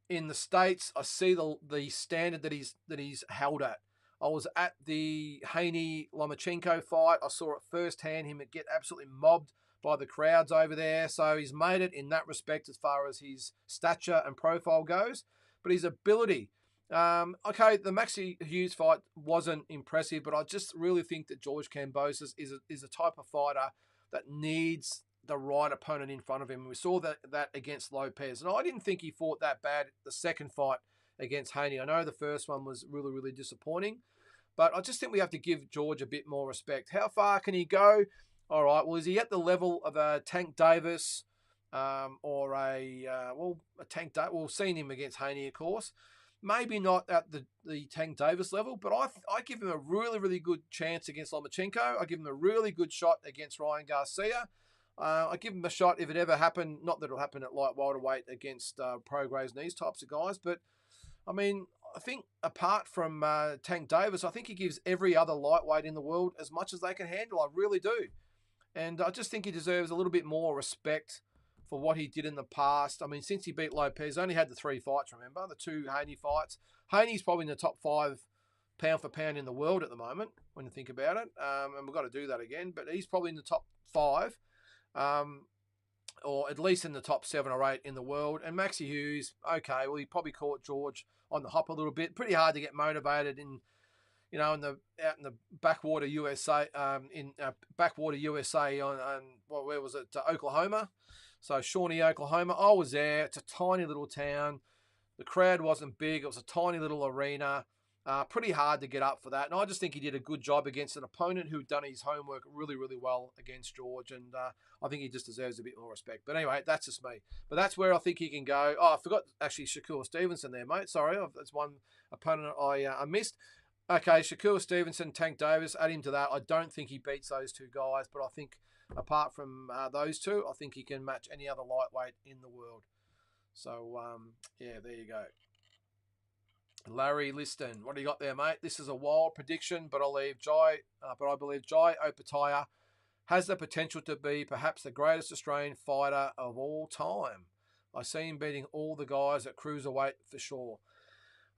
in the States, I see the standard that he's held at. I was at the Haney-Lomachenko fight. I saw it firsthand, him get absolutely mobbed by the crowds over there. So he's made it in that respect as far as his stature and profile goes. But his ability, okay, the Maxi Hughes fight wasn't impressive, but I just really think that George Kambosos is a type of fighter that needs the right opponent in front of him. We saw that against Lopez. And I didn't think he fought that bad the second fight against Haney. I know the first one was really, really disappointing. But I just think we have to give George a bit more respect. How far can he go? All right, well, is he at the level of a Tank Davis or a Tank Davis? We've seen him against Haney, of course. Maybe not at the Tank Davis level, but I give him a really, really good chance against Lomachenko. I give him a really good shot against Ryan Garcia. I give him a shot if it ever happened. Not that it'll happen at light welterweight against Prograis and these types of guys, but I mean, I think apart from Tank Davis, I think he gives every other lightweight in the world as much as they can handle. I really do. And I just think he deserves a little bit more respect for what he did in the past. I mean, since he beat Lopez, only had the 3 fights, remember? The 2 Haney fights. Haney's probably in the top 5 pound for pound in the world at the moment, when you think about it. And we've got to do that again. But he's probably in the top 5. Or at least in the top 7 or 8 in the world. And Maxi Hughes, okay, well, he probably caught George on the hop a little bit. Pretty hard to get motivated out in the backwater USA, where was it? Oklahoma. So Shawnee, Oklahoma. I was there. It's a tiny little town. The crowd wasn't big. It was a tiny little arena. Pretty hard to get up for that. And I just think he did a good job against an opponent who'd done his homework really, really well against George. And I think he just deserves a bit more respect. But anyway, that's just me. But that's where I think he can go. Oh, I forgot actually Shakur Stevenson there, mate. Sorry, that's one opponent I missed. Okay, Shakur Stevenson, Tank Davis, add him to that. I don't think he beats those 2 guys. But I think apart from those 2, I think he can match any other lightweight in the world. So, yeah, there you go. Larry Liston, what do you got there, mate? This is a wild prediction, but I believe Jai Opetaia has the potential to be perhaps the greatest Australian fighter of all time. I see him beating all the guys at cruiserweight for sure.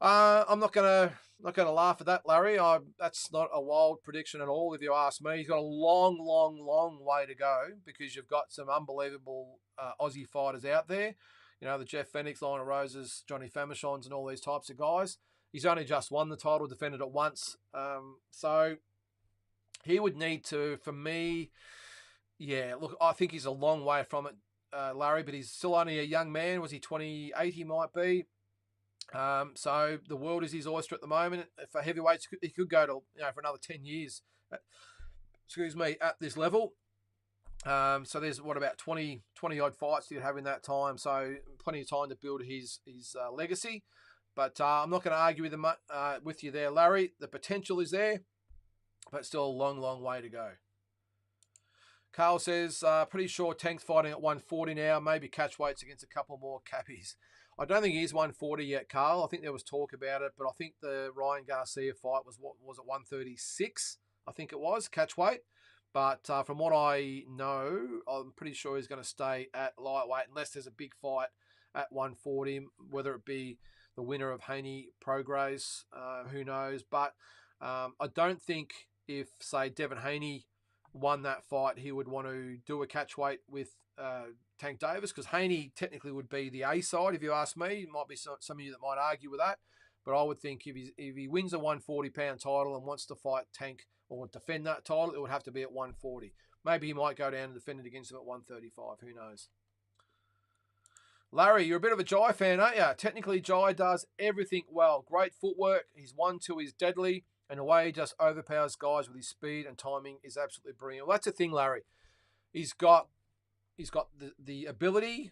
I'm not gonna laugh at that, Larry. That's not a wild prediction at all, if you ask me. He's got a long, long, long way to go because you've got some unbelievable Aussie fighters out there. You know, the Jeff Fenix, Lionel Roses, Johnny Famechons, and all these types of guys. He's only just won the title, defended it once. So he would need to, for me, yeah, look, I think he's a long way from it, Larry, but he's still only a young man. Was he 28? He might be. So the world is his oyster at the moment. For heavyweights, he could go to, for another 10 years, at this level. So there's about 20 odd fights he'd have in that time. So plenty of time to build his legacy. But I'm not going to argue with you there, Larry. The potential is there, but still a long, long way to go. Carl says, pretty sure Tank's fighting at 140 now. Maybe catch weights against a couple more cappies. I don't think he's 140 yet, Carl. I think there was talk about it, but I think the Ryan Garcia fight was 136? I think it was, catch weight. But from what I know, I'm pretty sure he's going to stay at lightweight unless there's a big fight at 140, whether it be the winner of Haney Prograis, who knows. But I don't think if, say, Devin Haney won that fight, he would want to do a catch weight with Tank Davis, because Haney technically would be the A side, if you ask me. Might be some of you that might argue with that, but I would think if he wins a 140-pound title and wants to fight Tank or defend that title, it would have to be at 140. Maybe he might go down and defend it against him at 135. Who knows? Larry, you're a bit of a Jai fan, aren't you? Technically, Jai does everything well. Great footwork. His 1-2 is deadly, and the way he just overpowers guys with his speed and timing is absolutely brilliant. Well, that's the thing, Larry. He's got the ability.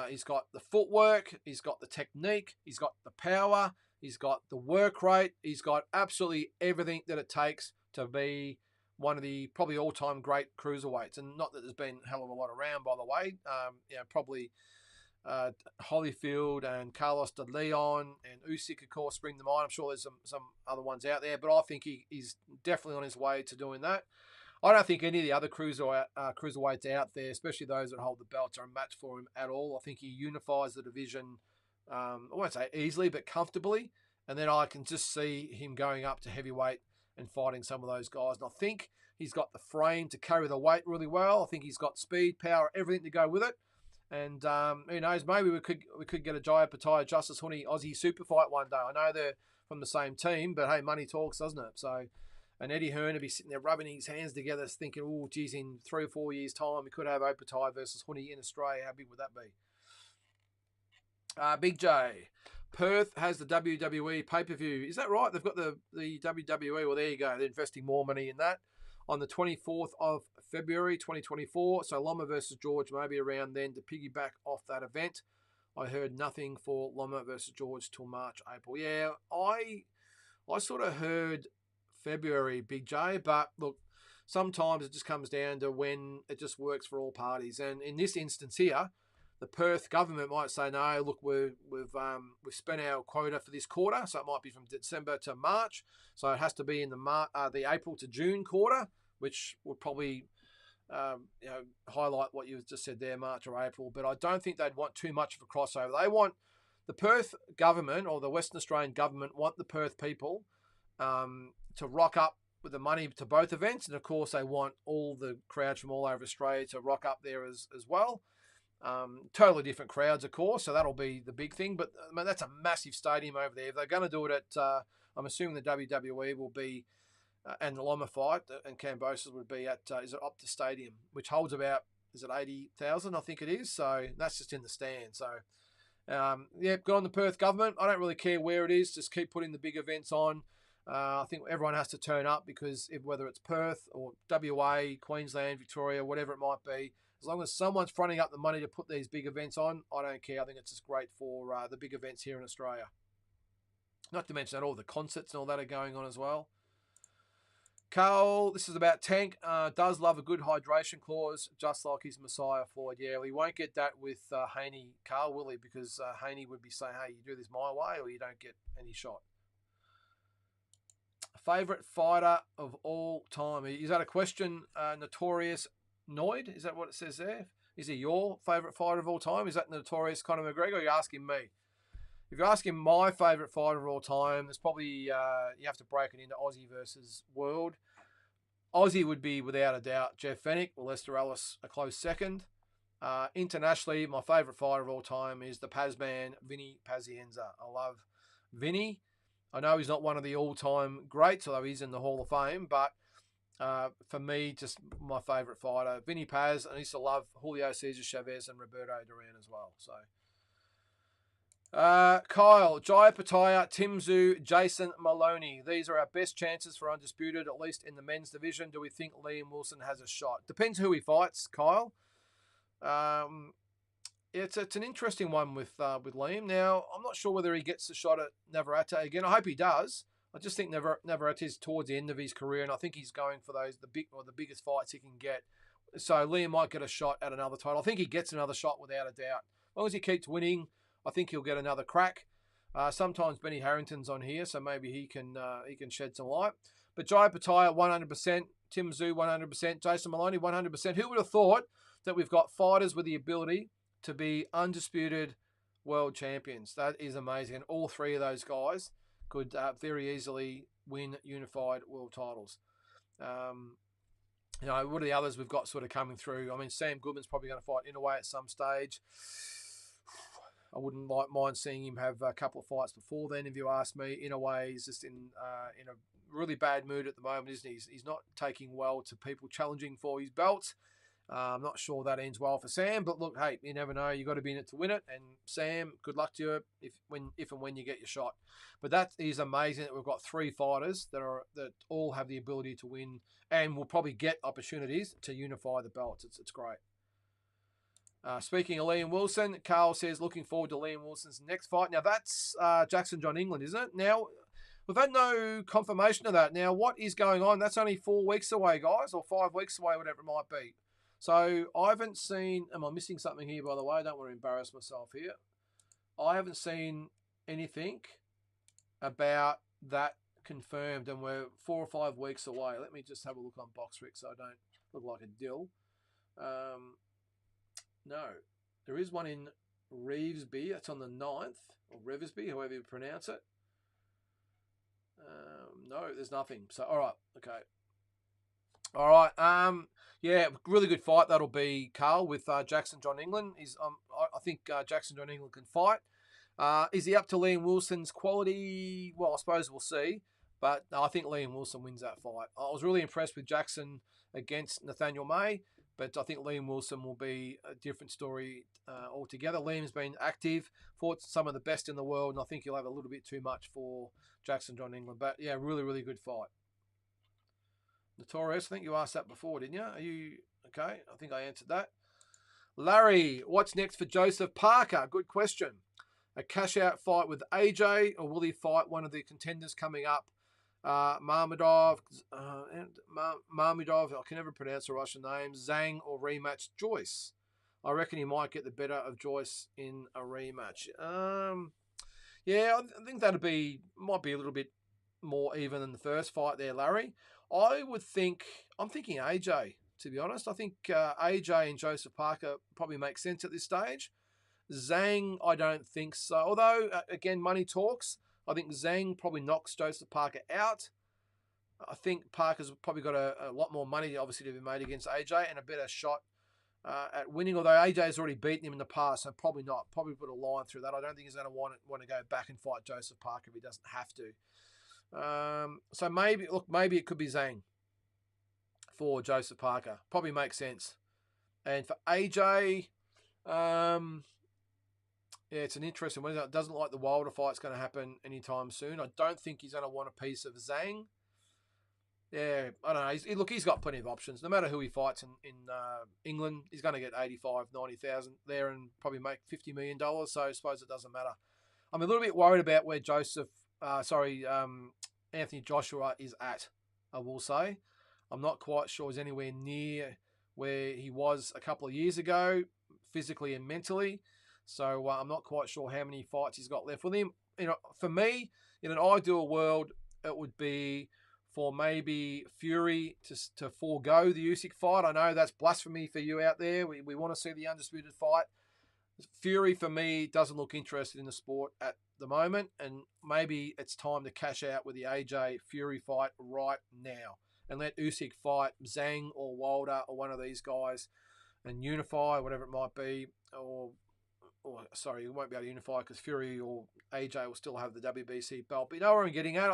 He's got the footwork. He's got the technique. He's got the power. He's got the work rate. He's got absolutely everything that it takes to be one of the probably all-time great cruiserweights. And not that there's been a hell of a lot around, by the way. Probably Holyfield and Carlos de Leon and Usyk, of course, bring them on. I'm sure there's some other ones out there, but I think he's definitely on his way to doing that. I don't think any of the other cruiserweights out there, especially those that hold the belts, are a match for him at all. I think he unifies the division, I won't say easily, but comfortably. And then I can just see him going up to heavyweight and fighting some of those guys. And I think he's got the frame to carry the weight really well. I think he's got speed, power, everything to go with it. And who knows, maybe we could get a Jai Pataya Justice Honey Aussie super fight one day. I know they're from the same team, but hey, money talks, doesn't it? So, and Eddie Hearn would be sitting there rubbing his hands together, thinking, oh, geez, in 3 or 4 years' time, we could have Opatai versus Honey in Australia. How big would that be? Big J. Perth has the WWE pay-per-view. Is that right? They've got the WWE. Well, there you go. They're investing more money in that. On the 24th of February 2024. So Loma versus George maybe around then to piggyback off that event. I heard nothing for Loma versus George till March, April. Yeah, I sort of heard February, Big J, but look, sometimes it just comes down to when it just works for all parties. And in this instance here, the Perth government might say, no, look, we've spent our quota for this quarter, so it might be from December to March. So it has to be in the April to June quarter, which would probably highlight what you just said there, March or April. But I don't think they'd want too much of a crossover. They want the Perth government or the Western Australian government want the Perth people to rock up with the money to both events, and of course they want all the crowds from all over Australia to rock up there as well. Totally different crowds, of course, so that'll be the big thing. But I mean, that's a massive stadium over there. If they're going to do it at, I'm assuming the WWE will be, and the Loma fight and Cambosis would be at, is it Optus Stadium, which holds about, is it 80,000? I think it is. So that's just in the stand. So, yeah, good on the Perth government. I don't really care where it is. Just keep putting the big events on. I think everyone has to turn up because whether it's Perth or WA, Queensland, Victoria, whatever it might be, as long as someone's fronting up the money to put these big events on, I don't care. I think it's just great for the big events here in Australia. Not to mention that all the concerts and all that are going on as well. Carl, this is about Tank. Does love a good hydration clause, just like his Messiah Floyd. Yeah, well, he won't get that with Haney, Carl, will he? Because Haney would be saying, hey, you do this my way or you don't get any shot. Favourite fighter of all time? Is that a question? Notorious Noid? Is that what it says there? Is he your favourite fighter of all time? Is that Notorious Conor McGregor? Or are you asking me? If you're asking my favourite fighter of all time, there's probably, you have to break it into Aussie versus world. Aussie would be, without a doubt, Jeff Fennick, or Lester Ellis, a close second. Internationally, my favourite fighter of all time is the Pazman, Vinny Pazienza. I love Vinny. I know he's not one of the all-time greats, although he's in the Hall of Fame, but for me, just my favourite fighter. Vinny Paz, and I used to love Julio Cesar Chavez and Roberto Duran as well. So, Kyle, Jai Pataya, Tim Tszyu, Jason Maloney. These are our best chances for undisputed, at least in the men's division. Do we think Liam Wilson has a shot? Depends who he fights, Kyle. It's an interesting one with Liam. Now, I'm not sure whether he gets the shot at Navarrete again. I hope he does. I just think Navarrete is towards the end of his career, and I think he's going for the biggest fights he can get. So Liam might get a shot at another title. I think he gets another shot without a doubt. As long as he keeps winning, I think he'll get another crack. Sometimes Benny Harrington's on here, so maybe he can shed some light. But Jai Pataya, 100%. Tim Tszyu, 100%. Jason Maloney, 100%. Who would have thought that we've got fighters with the ability to be undisputed world champions? That is amazing. And all three of those guys could very easily win unified world titles. what are the others we've got sort of coming through? I mean, Sam Goodman's probably going to fight Inouye at some stage. I wouldn't mind seeing him have a couple of fights before then, if you ask me. Inouye is just in a really bad mood at the moment, isn't he? He's not taking well to people challenging for his belt. I'm not sure that ends well for Sam, but look, hey, you never know. You've got to be in it to win it. And Sam, good luck to you if and when you get your shot. But that is amazing that we've got 3 fighters that all have the ability to win and will probably get opportunities to unify the belts. It's great. Speaking of Liam Wilson, Carl says looking forward to Liam Wilson's next fight. Now that's Jackson John England, isn't it? Now we've had no confirmation of that. Now what is going on? That's only 4 weeks away, guys, or 5 weeks away, whatever it might be. So I haven't seen, am I missing something here, by the way? I don't want to embarrass myself here. I haven't seen anything about that confirmed, and we're 4 or 5 weeks away. Let me just have a look on BoxRec so I don't look like a dill. No, there is one in Revesby. It's on the 9th, or Revesby, however you pronounce it. No, there's nothing. So, all right, okay. All right. Yeah, really good fight that'll be, Carl, with Jackson John England. I think Jackson John England can fight. Is he up to Liam Wilson's quality? Well, I suppose we'll see. But I think Liam Wilson wins that fight. I was really impressed with Jackson against Nathaniel May, but I think Liam Wilson will be a different story altogether. Liam's been active, fought some of the best in the world, and I think he'll have a little bit too much for Jackson John England. But yeah, really, really good fight. Notorious, I think you asked that before, didn't you? Are you okay? I think I answered that. Larry, what's next for Joseph Parker? Good question. A cash-out fight with AJ, or will he fight one of the contenders coming up? Marmedov, I can never pronounce the Russian name. Zhang, or rematch Joyce? I reckon he might get the better of Joyce in a rematch. Yeah, I think might be a little bit more even than the first fight there, Larry. I'm thinking AJ, to be honest. I think AJ and Joseph Parker probably make sense at this stage. Zhang, I don't think so. Although, again, money talks. I think Zhang probably knocks Joseph Parker out. I think Parker's probably got a lot more money, obviously, to be made against AJ and a better shot at winning. Although AJ's already beaten him in the past, so probably not. Probably put a line through that. I don't think he's going to want to go back and fight Joseph Parker if he doesn't have to. So maybe it could be Zhang for Joseph Parker. Probably makes sense. And for AJ, yeah, it's an interesting one. It doesn't like the Wilder fight's going to happen anytime soon. I don't think he's going to want a piece of Zhang. Yeah, I don't know. He's got plenty of options. No matter who he fights in England, he's going to get 85, 90,000 there and probably make $50 million. So I suppose it doesn't matter. I'm a little bit worried about where Anthony Joshua is at, I will say. I'm not quite sure he's anywhere near where he was a couple of years ago, physically and mentally. So I'm not quite sure how many fights he's got left with him. For me, in an ideal world, it would be for maybe Fury to forego the Usyk fight. I know that's blasphemy for you out there. We want to see the undisputed fight. Fury, for me, doesn't look interested in the sport at the moment, and maybe it's time to cash out with the AJ Fury fight right now and let Usyk fight Zhang or Wilder or one of these guys and unify, whatever it might be, or sorry, you won't be able to unify because Fury or AJ will still have the WBC belt. But you know where I'm getting at?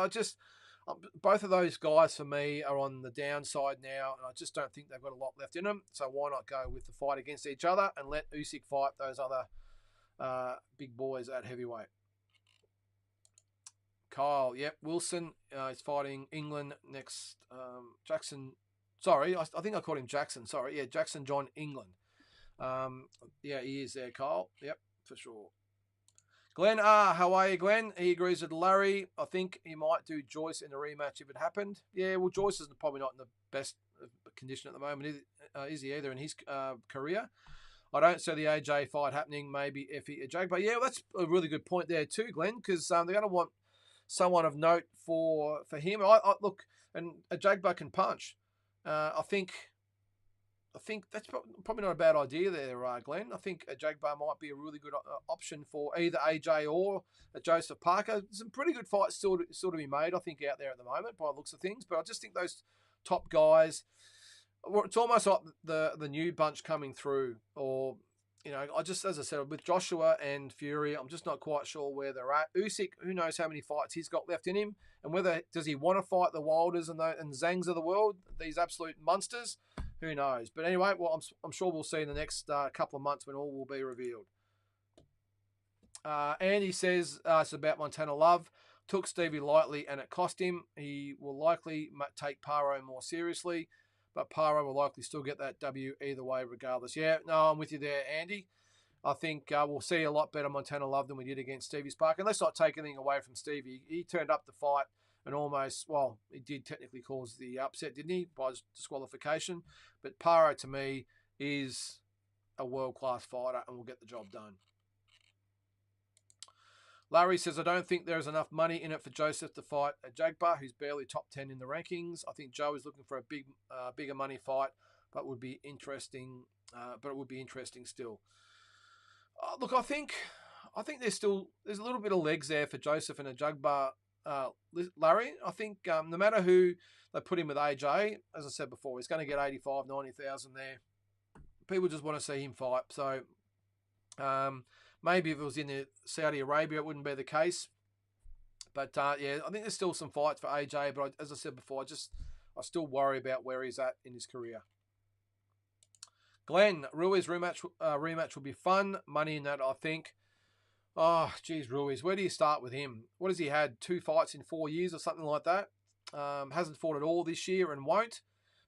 Both of those guys for me are on the downside now, and I just don't think they've got a lot left in them. So why not go with the fight against each other and let Usyk fight those other big boys at heavyweight? Kyle, yep, Wilson is fighting England next. Jackson, sorry, I think I called him Jackson. Sorry, yeah, Jackson John England. Yeah, he is there, Kyle. Yep, for sure. Glenn, how are you, Glenn? He agrees with Larry. I think he might do Joyce in a rematch if it happened. Yeah, well, Joyce is probably not in the best condition at the moment, is he either in his career? I don't see the AJ fight happening. Maybe Effie Ajagba. Yeah, well, that's a really good point there too, Glenn, because they're going to want someone of note for him. I look, and Ajagba can punch. I think that's probably not a bad idea there, Glenn. I think Ajagba might be a really good option for either AJ or Joseph Parker. Some pretty good fights still to be made, I think, out there at the moment by the looks of things. But I just think those top guys, It's almost like the new bunch coming through, or I just, as I said, with Joshua and Fury, I'm just not quite sure where they're at. Usyk, who knows how many fights he's got left in him, and whether does he want to fight the Wilders and Zangs of the world, these absolute monsters. Who knows? But anyway, well, I'm sure we'll see in the next couple of months when all will be revealed. Andy says it's about Montana Love. Took Stevie lightly and it cost him. He will likely take Paro more seriously, but Paro will likely still get that W either way regardless. Yeah, no, I'm with you there, Andy. I think we'll see a lot better Montana Love than we did against Stevie Spark. And let's not take anything away from Stevie. He turned up the fight and almost, well, he did technically cause the upset, didn't he, by disqualification. But Paro, to me, is a world-class fighter and will get the job done. Larry says, I don't think there's enough money in it for Joseph to fight a Jagba, who's barely top 10 in the rankings. I think Joe is looking for a bigger money fight, but would be interesting. It would be interesting still. Look, I think there's a little bit of legs there for Joseph and a Jagba. Larry, I think no matter who they put in with AJ, as I said before, he's going to get 85, 90,000 there. People just want to see him fight. So, maybe if it was in Saudi Arabia, it wouldn't be the case. But, yeah, I think there's still some fights for AJ. But as I said before, I still worry about where he's at in his career. Glenn, Ruiz rematch will be fun. Money in that, I think. Oh, geez, Ruiz, where do you start with him? What has he had? 2 fights in 4 years or something like that? Hasn't fought at all this year and won't.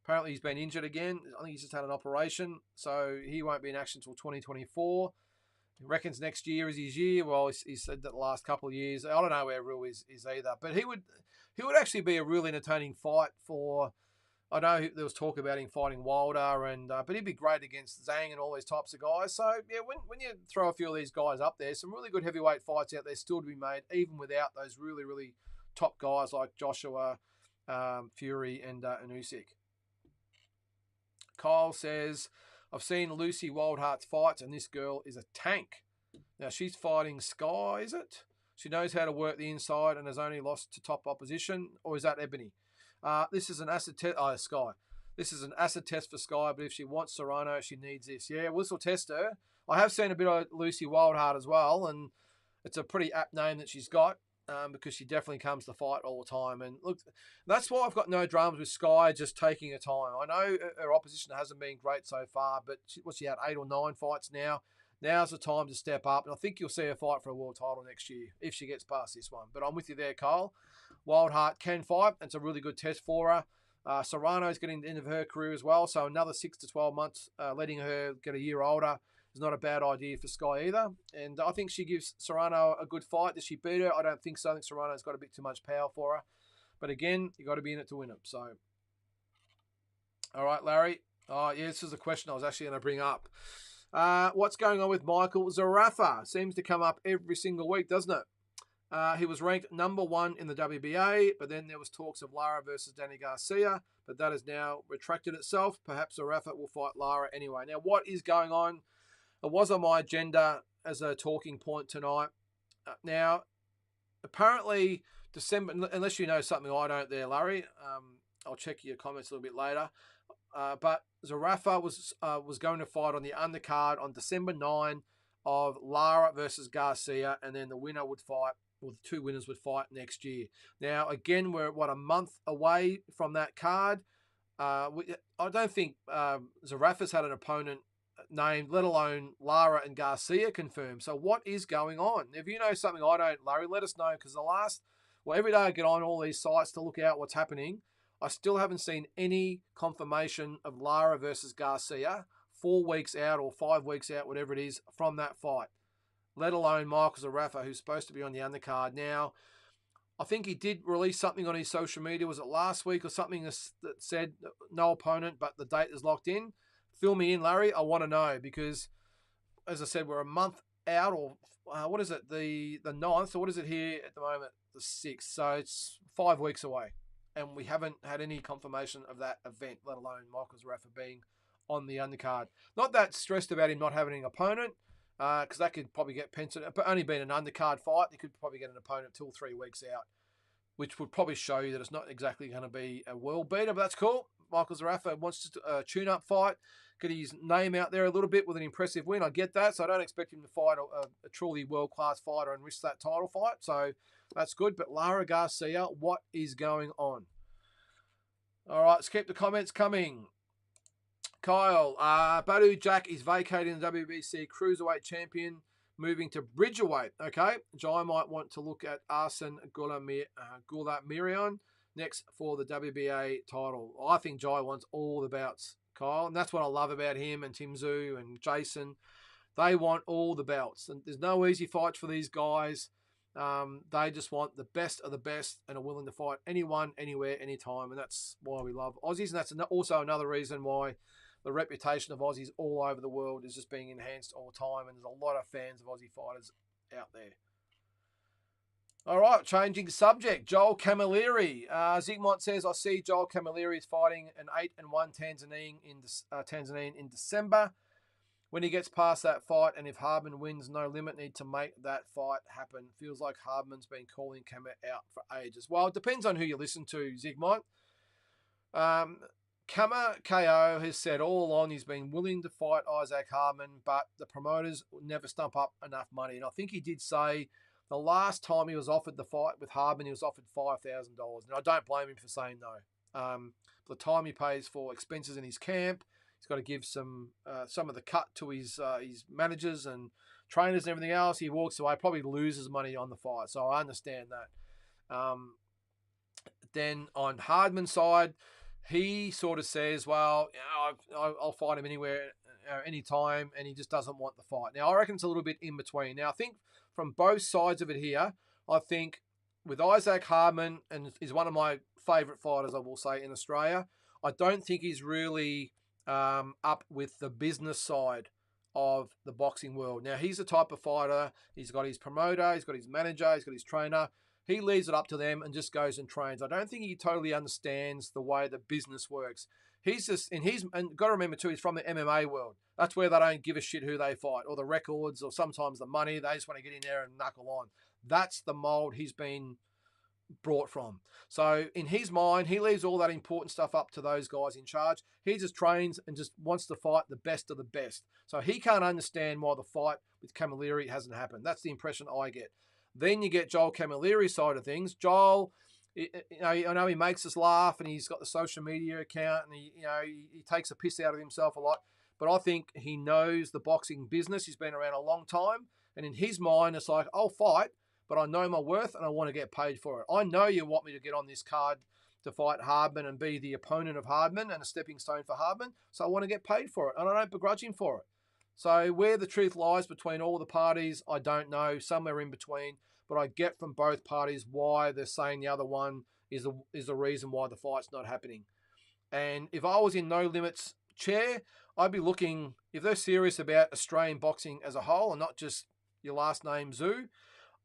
Apparently he's been injured again. I think he's just had an operation. So he won't be in action until 2024. He reckons next year is his year. Well, he said that the last couple of years. I don't know where Ruiz is either. But he would actually be a really entertaining fight for... I know there was talk about him fighting Wilder, but he'd be great against Zhang and all these types of guys. So, yeah, when you throw a few of these guys up there, some really good heavyweight fights out there still to be made, even without those really, really top guys like Joshua, Fury, and Usyk. Kyle says, I've seen Lucy Wildheart's fights, and this girl is a tank. Now, she's fighting Sky, is it? She knows how to work the inside and has only lost to top opposition, or is that Ebony? This is an acid test. Oh, Sky. This is an acid test for Sky, but if she wants Serrano, she needs this. Yeah, we'll still test her. I have seen a bit of Lucy Wildheart as well, and it's a pretty apt name that she's got because she definitely comes to fight all the time. And look, that's why I've got no dramas with Sky just taking her time. I know her opposition hasn't been great so far, but she had 8 or 9 fights now. Now's the time to step up, and I think you'll see her fight for a world title next year if she gets past this one. But I'm with you there, Kyle. Wildheart can fight. It's a really good test for her. Serrano's getting to the end of her career as well, so another 6 to 12 months, letting her get a year older is not a bad idea for Sky either. And I think she gives Serrano a good fight. Does she beat her? I don't think so. I think Serrano's got a bit too much power for her. But again, you got to be in it to win it. So, all right, Larry. Oh, yeah, this is a question I was actually going to bring up. What's going on with Michael Zarafa? Seems to come up every single week, doesn't it? He was ranked number 1 in the WBA, but then there was talks of Lara versus Danny Garcia, but that has now retracted itself. Perhaps Zarafa will fight Lara anyway. Now, what is going on? It was on my agenda as a talking point tonight. Now, apparently, December, unless you know something I don't there, Larry, I'll check your comments a little bit later. But Zarafa was going to fight on the undercard on December 9 of Lara versus Garcia, and then the winner would fight, or the 2 winners would fight next year. Now, again, we're, a month away from that card. I don't think Zarafa's had an opponent named, let alone Lara and Garcia confirmed. So what is going on? If you know something I don't, Larry, let us know, because every day I get on all these sites to look out what's happening. I still haven't seen any confirmation of Lara versus Garcia 4 weeks out or 5 weeks out, whatever it is, from that fight, let alone Michael Zarafa, who's supposed to be on the undercard. Now, I think he did release something on his social media. Was it last week or something that said no opponent, but the date is locked in? Fill me in, Larry. I want to know, because, as I said, we're a month out, or what is it, the 9th, so what is it here at the moment, the 6th. So it's 5 weeks away, and we haven't had any confirmation of that event, let alone Michael Zarafa being on the undercard. Not that stressed about him not having an opponent, because that could probably get penciled, but only being an undercard fight, you could probably get an opponent 2 or 3 weeks out, which would probably show you that it's not exactly going to be a world beater, but that's cool. Michael Zarafa wants to tune-up fight, get his name out there a little bit with an impressive win. I get that, so I don't expect him to fight a truly world-class fighter and risk that title fight. So that's good. But Lara Garcia, what is going on? All right, let's keep the comments coming. Kyle, Badu Jack is vacating the WBC Cruiserweight Champion, moving to Bridgerweight. Okay, Jai might want to look at Arsene Goulamirian next for the WBA title. I think Jai wants all the belts, Kyle, and that's what I love about him and Tim Tszyu and Jason. They want all the belts, and there's no easy fights for these guys. They just want the best of the best and are willing to fight anyone, anywhere, anytime, and that's why we love Aussies, and that's also another reason why the reputation of Aussies all over the world is just being enhanced all the time, and there's a lot of fans of Aussie fighters out there. All right, changing subject. Joel Camilleri. Zygmunt says, I see Joel Camilleri is fighting an 8-1 Tanzanian in December. When he gets past that fight, and if Hardman wins, No Limit need to make that fight happen. Feels like Hardman's been calling Kama out for ages. Well, it depends on who you listen to, Zygmunt. Kama KO has said all along he's been willing to fight Isaac Hardman, but the promoters never stump up enough money. And I think he did say the last time he was offered the fight with Hardman, he was offered $5,000. And I don't blame him for saying no. For the time he pays for expenses in his camp, he's got to give some of the cut to his managers and trainers and everything else. He walks away, probably loses money on the fight. So I understand that. Then on Hardman's side, he sort of says, well, you know, I'll fight him anywhere, anytime, and he just doesn't want the fight. Now, I reckon it's a little bit in between. Now, I think from both sides of it here, I think with Isaac Hardman, and he's one of my favourite fighters, I will say, in Australia, I don't think he's really up with the business side of the boxing world. Now, he's the type of fighter, he's got his promoter, he's got his manager, he's got his trainer. He leaves it up to them and just goes and trains. I don't think he totally understands the way the business works. He's just, and got to remember too, he's from the MMA world. That's where they don't give a shit who they fight or the records or sometimes the money. They just want to get in there and knuckle on. That's the mold he's been brought from. So in his mind, he leaves all that important stuff up to those guys in charge. He just trains and just wants to fight the best of the best. So he can't understand why the fight with Camilleri hasn't happened. That's the impression I get. Then you get Joel Camilleri's side of things. Joel, you know, I know he makes us laugh, and he's got the social media account, and he takes a piss out of himself a lot. But I think he knows the boxing business. He's been around a long time, and in his mind, it's like, I'll fight, but I know my worth, and I want to get paid for it. I know you want me to get on this card to fight Hardman and be the opponent of Hardman and a stepping stone for Hardman, so I want to get paid for it, and I don't begrudge him for it. So where the truth lies between all the parties, I don't know, somewhere in between. But I get from both parties why they're saying the other one is the reason why the fight's not happening. And if I was in No Limit's chair, I'd be looking, if they're serious about Australian boxing as a whole and not just your last name Tszyu,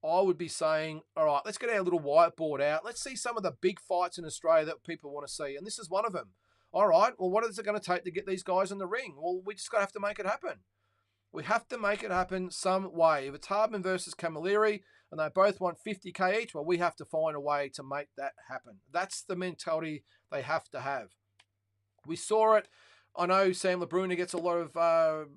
I would be saying, all right, let's get our little whiteboard out. Let's see some of the big fights in Australia that people want to see. And this is one of them. All right, well, what is it going to take to get these guys in the ring? Well, we just got to have to make it happen. We have to make it happen some way. If it's Hardman versus Camilleri and they both want 50K each, well, we have to find a way to make that happen. That's the mentality they have to have. We saw it. I know Sam LeBruna gets a lot of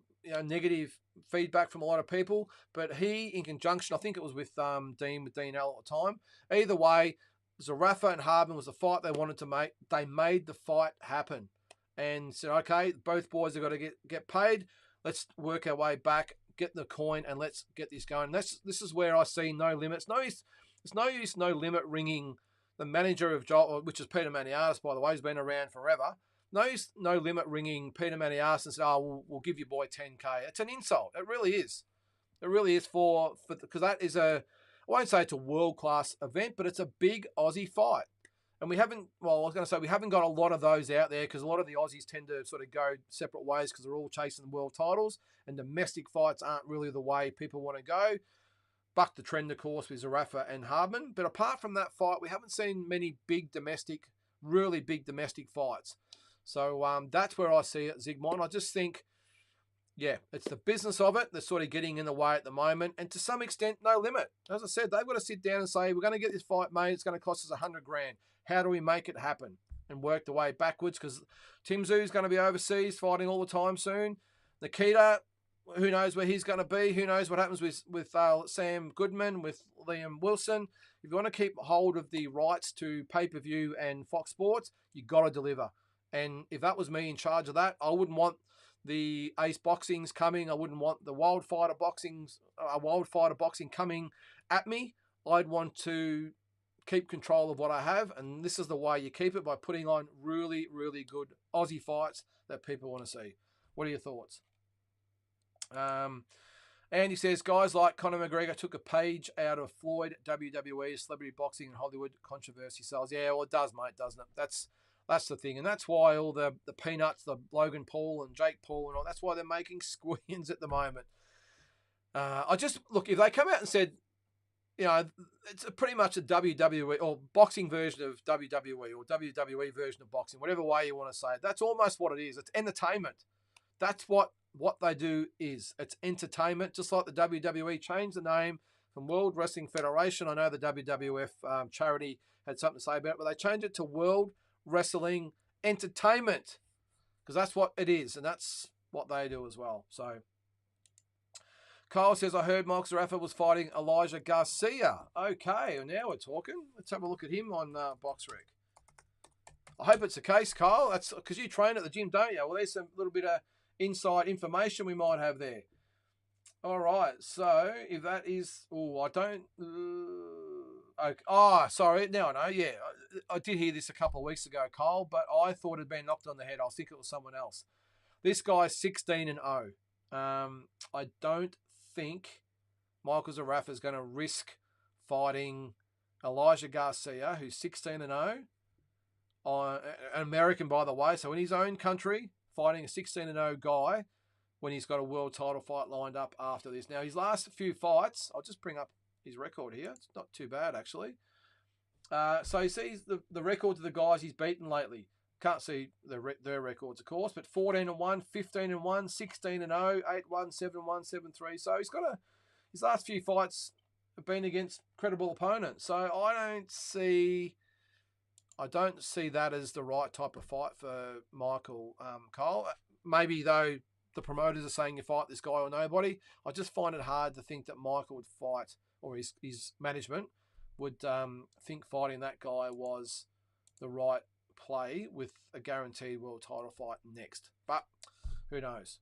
negative feedback from a lot of people, but he, in conjunction, I think it was with Dean L at the time. Either way, Zarafa and Hardman was the fight they wanted to make. They made the fight happen and said, okay, both boys have got to get paid. Let's work our way back, get the coin, and let's get this going. This is where I see No Limit. It's no use No Limit ringing the manager of Joel, which is Peter Maniatis, by the way. He's been around forever. No Limit ringing Peter Maniatis and say, oh, we'll give your boy 10K. It's an insult. It really is. It really is because that is I won't say it's a world-class event, but it's a big Aussie fight. And we haven't got a lot of those out there because a lot of the Aussies tend to sort of go separate ways because they're all chasing world titles and domestic fights aren't really the way people want to go. Buck the trend, of course, with Zarafa and Hardman. But apart from that fight, we haven't seen many really big domestic fights. So that's where I see it, Zygmunt. I just think, yeah, it's the business of it that's sort of getting in the way at the moment. And to some extent, No Limit. As I said, they've got to sit down and say, we're going to get this fight made. It's going to cost us $100,000. How do we make it happen? and work the way backwards, because Tim Zoo's going to be overseas fighting all the time soon. Nikita, who knows where he's going to be? Who knows what happens with Sam Goodman, with Liam Wilson? If you want to keep hold of the rights to pay-per-view and Fox Sports, you got to deliver. And if that was me in charge of that, I wouldn't want the Ace Boxings coming. I wouldn't want the Wildfighter Boxing coming at me. I'd want to keep control of what I have, and this is the way you keep it, by putting on really, really good Aussie fights that people want to see. What are your thoughts? Andy says, guys like Conor McGregor took a page out of Floyd, WWE, celebrity boxing and Hollywood controversy sells. Yeah, well, it does, mate, doesn't it? That's the thing, and that's why all the peanuts, the Logan Paul and Jake Paul and all, that's why they're making squillions at the moment. Look, if they come out and said, you know, it's pretty much a WWE or boxing version of WWE or WWE version of boxing, whatever way you want to say it, that's almost what it is. It's entertainment. That's what they do is. It's entertainment, just like the WWE changed the name from World Wrestling Federation. I know the WWF charity had something to say about it, but they changed it to World Wrestling Entertainment, because that's what it is, and that's what they do as well. So Kyle says, I heard Michael Zarafa was fighting Elijah Garcia. Okay, well, now we're talking. Let's have a look at him on BoxRec. I hope it's the case, Kyle. That's because you train at the gym, don't you? Well, there's some little bit of inside information we might have there. All right, so if that is... Oh, I don't... Okay. Oh, sorry. Now I know. Yeah, I did hear this a couple of weeks ago, Kyle, but I thought it had been knocked on the head. I think it was someone else. This guy's 16-0. I don't think Michael Zarafa is going to risk fighting Elijah Garcia, who's 16-0, an American, by the way, so in his own country, fighting a 16-0 guy when he's got a world title fight lined up after this. Now, his last few fights, I'll just bring up his record here. It's not too bad, actually. So he sees the records of the guys he's beaten lately. Can't see their records, of course, but 14-1, 15-1, 16-0, 8-1, 7-1, 7-3. So he's got his last few fights have been against credible opponents. So I don't see that as the right type of fight for Michael Cole. Maybe though the promoters are saying you fight this guy or nobody. I just find it hard to think that Michael would fight, or his management would think fighting that guy was the right play with a guaranteed world title fight next. But who knows?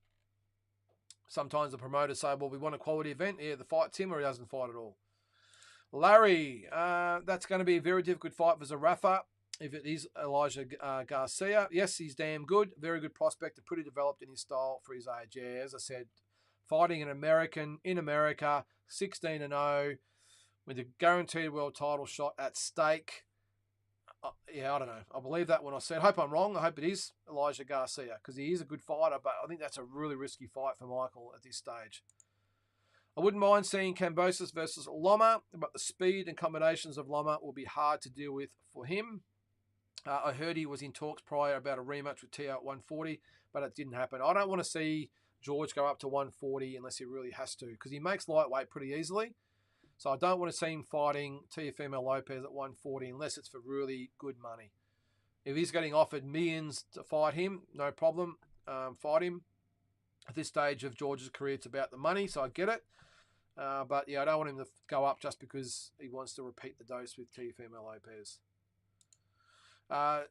Sometimes the promoters say, well, we want a quality event. Yeah, the fight's him, or he doesn't fight at all. Larry, that's going to be a very difficult fight for Zarafa if it is Elijah Garcia. Yes, he's damn good. Very good prospect and pretty developed in his style for his age. Yeah, as I said, fighting an American in America, 16-0, with a guaranteed world title shot at stake. Yeah, I don't know. I believe that when I said. I hope I'm wrong. I hope it is Elijah Garcia, because he is a good fighter, but I think that's a really risky fight for Michael at this stage. I wouldn't mind seeing Kambosos versus Loma, but the speed and combinations of Loma will be hard to deal with for him. I heard he was in talks prior about a rematch with Teo at 140, but it didn't happen. I don't want to see George go up to 140 unless he really has to, because he makes lightweight pretty easily. So I don't want to see him fighting Teofimo Lopez at 140 unless it's for really good money. If he's getting offered millions to fight him, no problem. Fight him. At this stage of George's career, it's about the money, so I get it. But yeah, I don't want him to go up just because he wants to repeat the dose with Teofimo Lopez.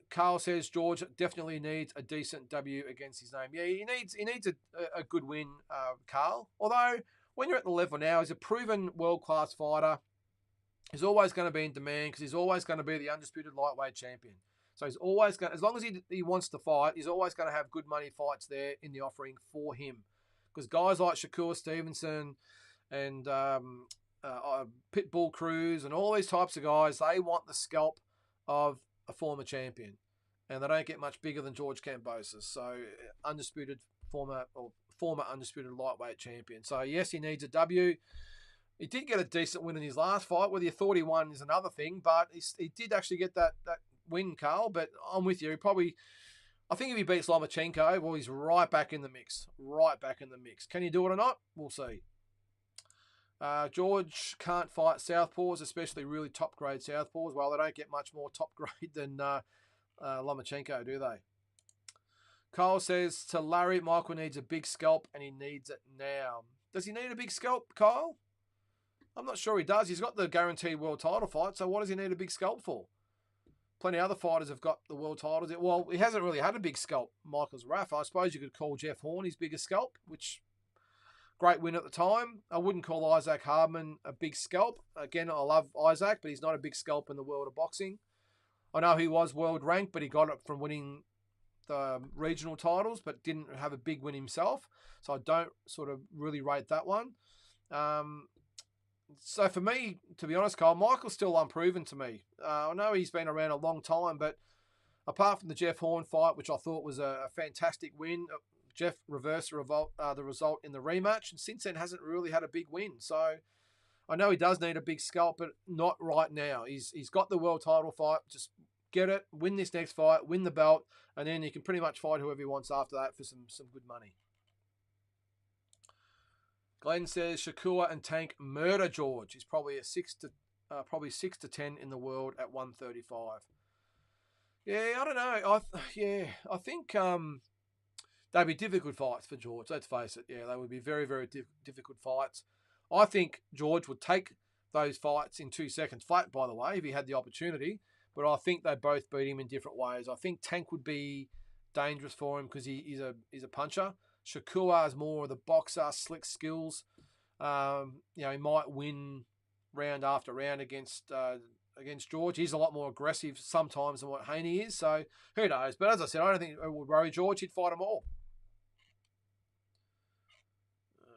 Carl says George definitely needs a decent W against his name. Yeah, he needs a good win, Carl. Although when you're at the level now, he's a proven world-class fighter. He's always going to be in demand because he's always going to be the undisputed lightweight champion. So he's always going, as long as he wants to fight, he's always going to have good money fights there in the offering for him. Because guys like Shakur Stevenson and Pitbull Cruz and all these types of guys, they want the scalp of a former champion, and they don't get much bigger than George Kambosos. So former undisputed lightweight champion. So yes, he needs a W. He did get a decent win in his last fight. Whether you thought he won is another thing, but he did actually get that win, Carl. But I'm with you. I think if he beats Lomachenko, well, he's right back in the mix. Right back in the mix. Can he do it or not? We'll see. George can't fight southpaws, especially really top-grade southpaws. Well, they don't get much more top-grade than Lomachenko, do they? Kyle says to Larry, Michael needs a big scalp and he needs it now. Does he need a big scalp, Kyle? I'm not sure he does. He's got the guaranteed world title fight, so what does he need a big scalp for? Plenty of other fighters have got the world titles. Well, he hasn't really had a big scalp, Michael's Raff. I suppose you could call Jeff Horn his biggest scalp, which great win at the time. I wouldn't call Isaac Hardman a big scalp. Again, I love Isaac, but he's not a big scalp in the world of boxing. I know he was world ranked, but he got it from winning the regional titles, but didn't have a big win himself. So I don't sort of really rate that one. So for me, to be honest, Kyle, Michael's still unproven to me. I know he's been around a long time, but apart from the Jeff Horn fight, which I thought was a fantastic win, Jeff reversed the result in the rematch, and since then hasn't really had a big win. So I know he does need a big scalp, but not right now. He's got the world title fight. Just get it, win this next fight, win the belt, and then he can pretty much fight whoever he wants after that for some good money. Glenn says Shakur and Tank murder George. He's probably a 6 to 10 in the world at 135. Yeah, I don't know. I think they'd be difficult fights for George. Let's face it. Yeah, they would be very, very difficult fights. I think George would take those fights in 2 seconds flat, by the way, if he had the opportunity. But I think they both beat him in different ways. I think Tank would be dangerous for him because he's a puncher. Shakur is more of the boxer, slick skills. He might win round after round against George. He's a lot more aggressive sometimes than what Haney is. So who knows? But as I said, I don't think it would worry George. He'd fight them all.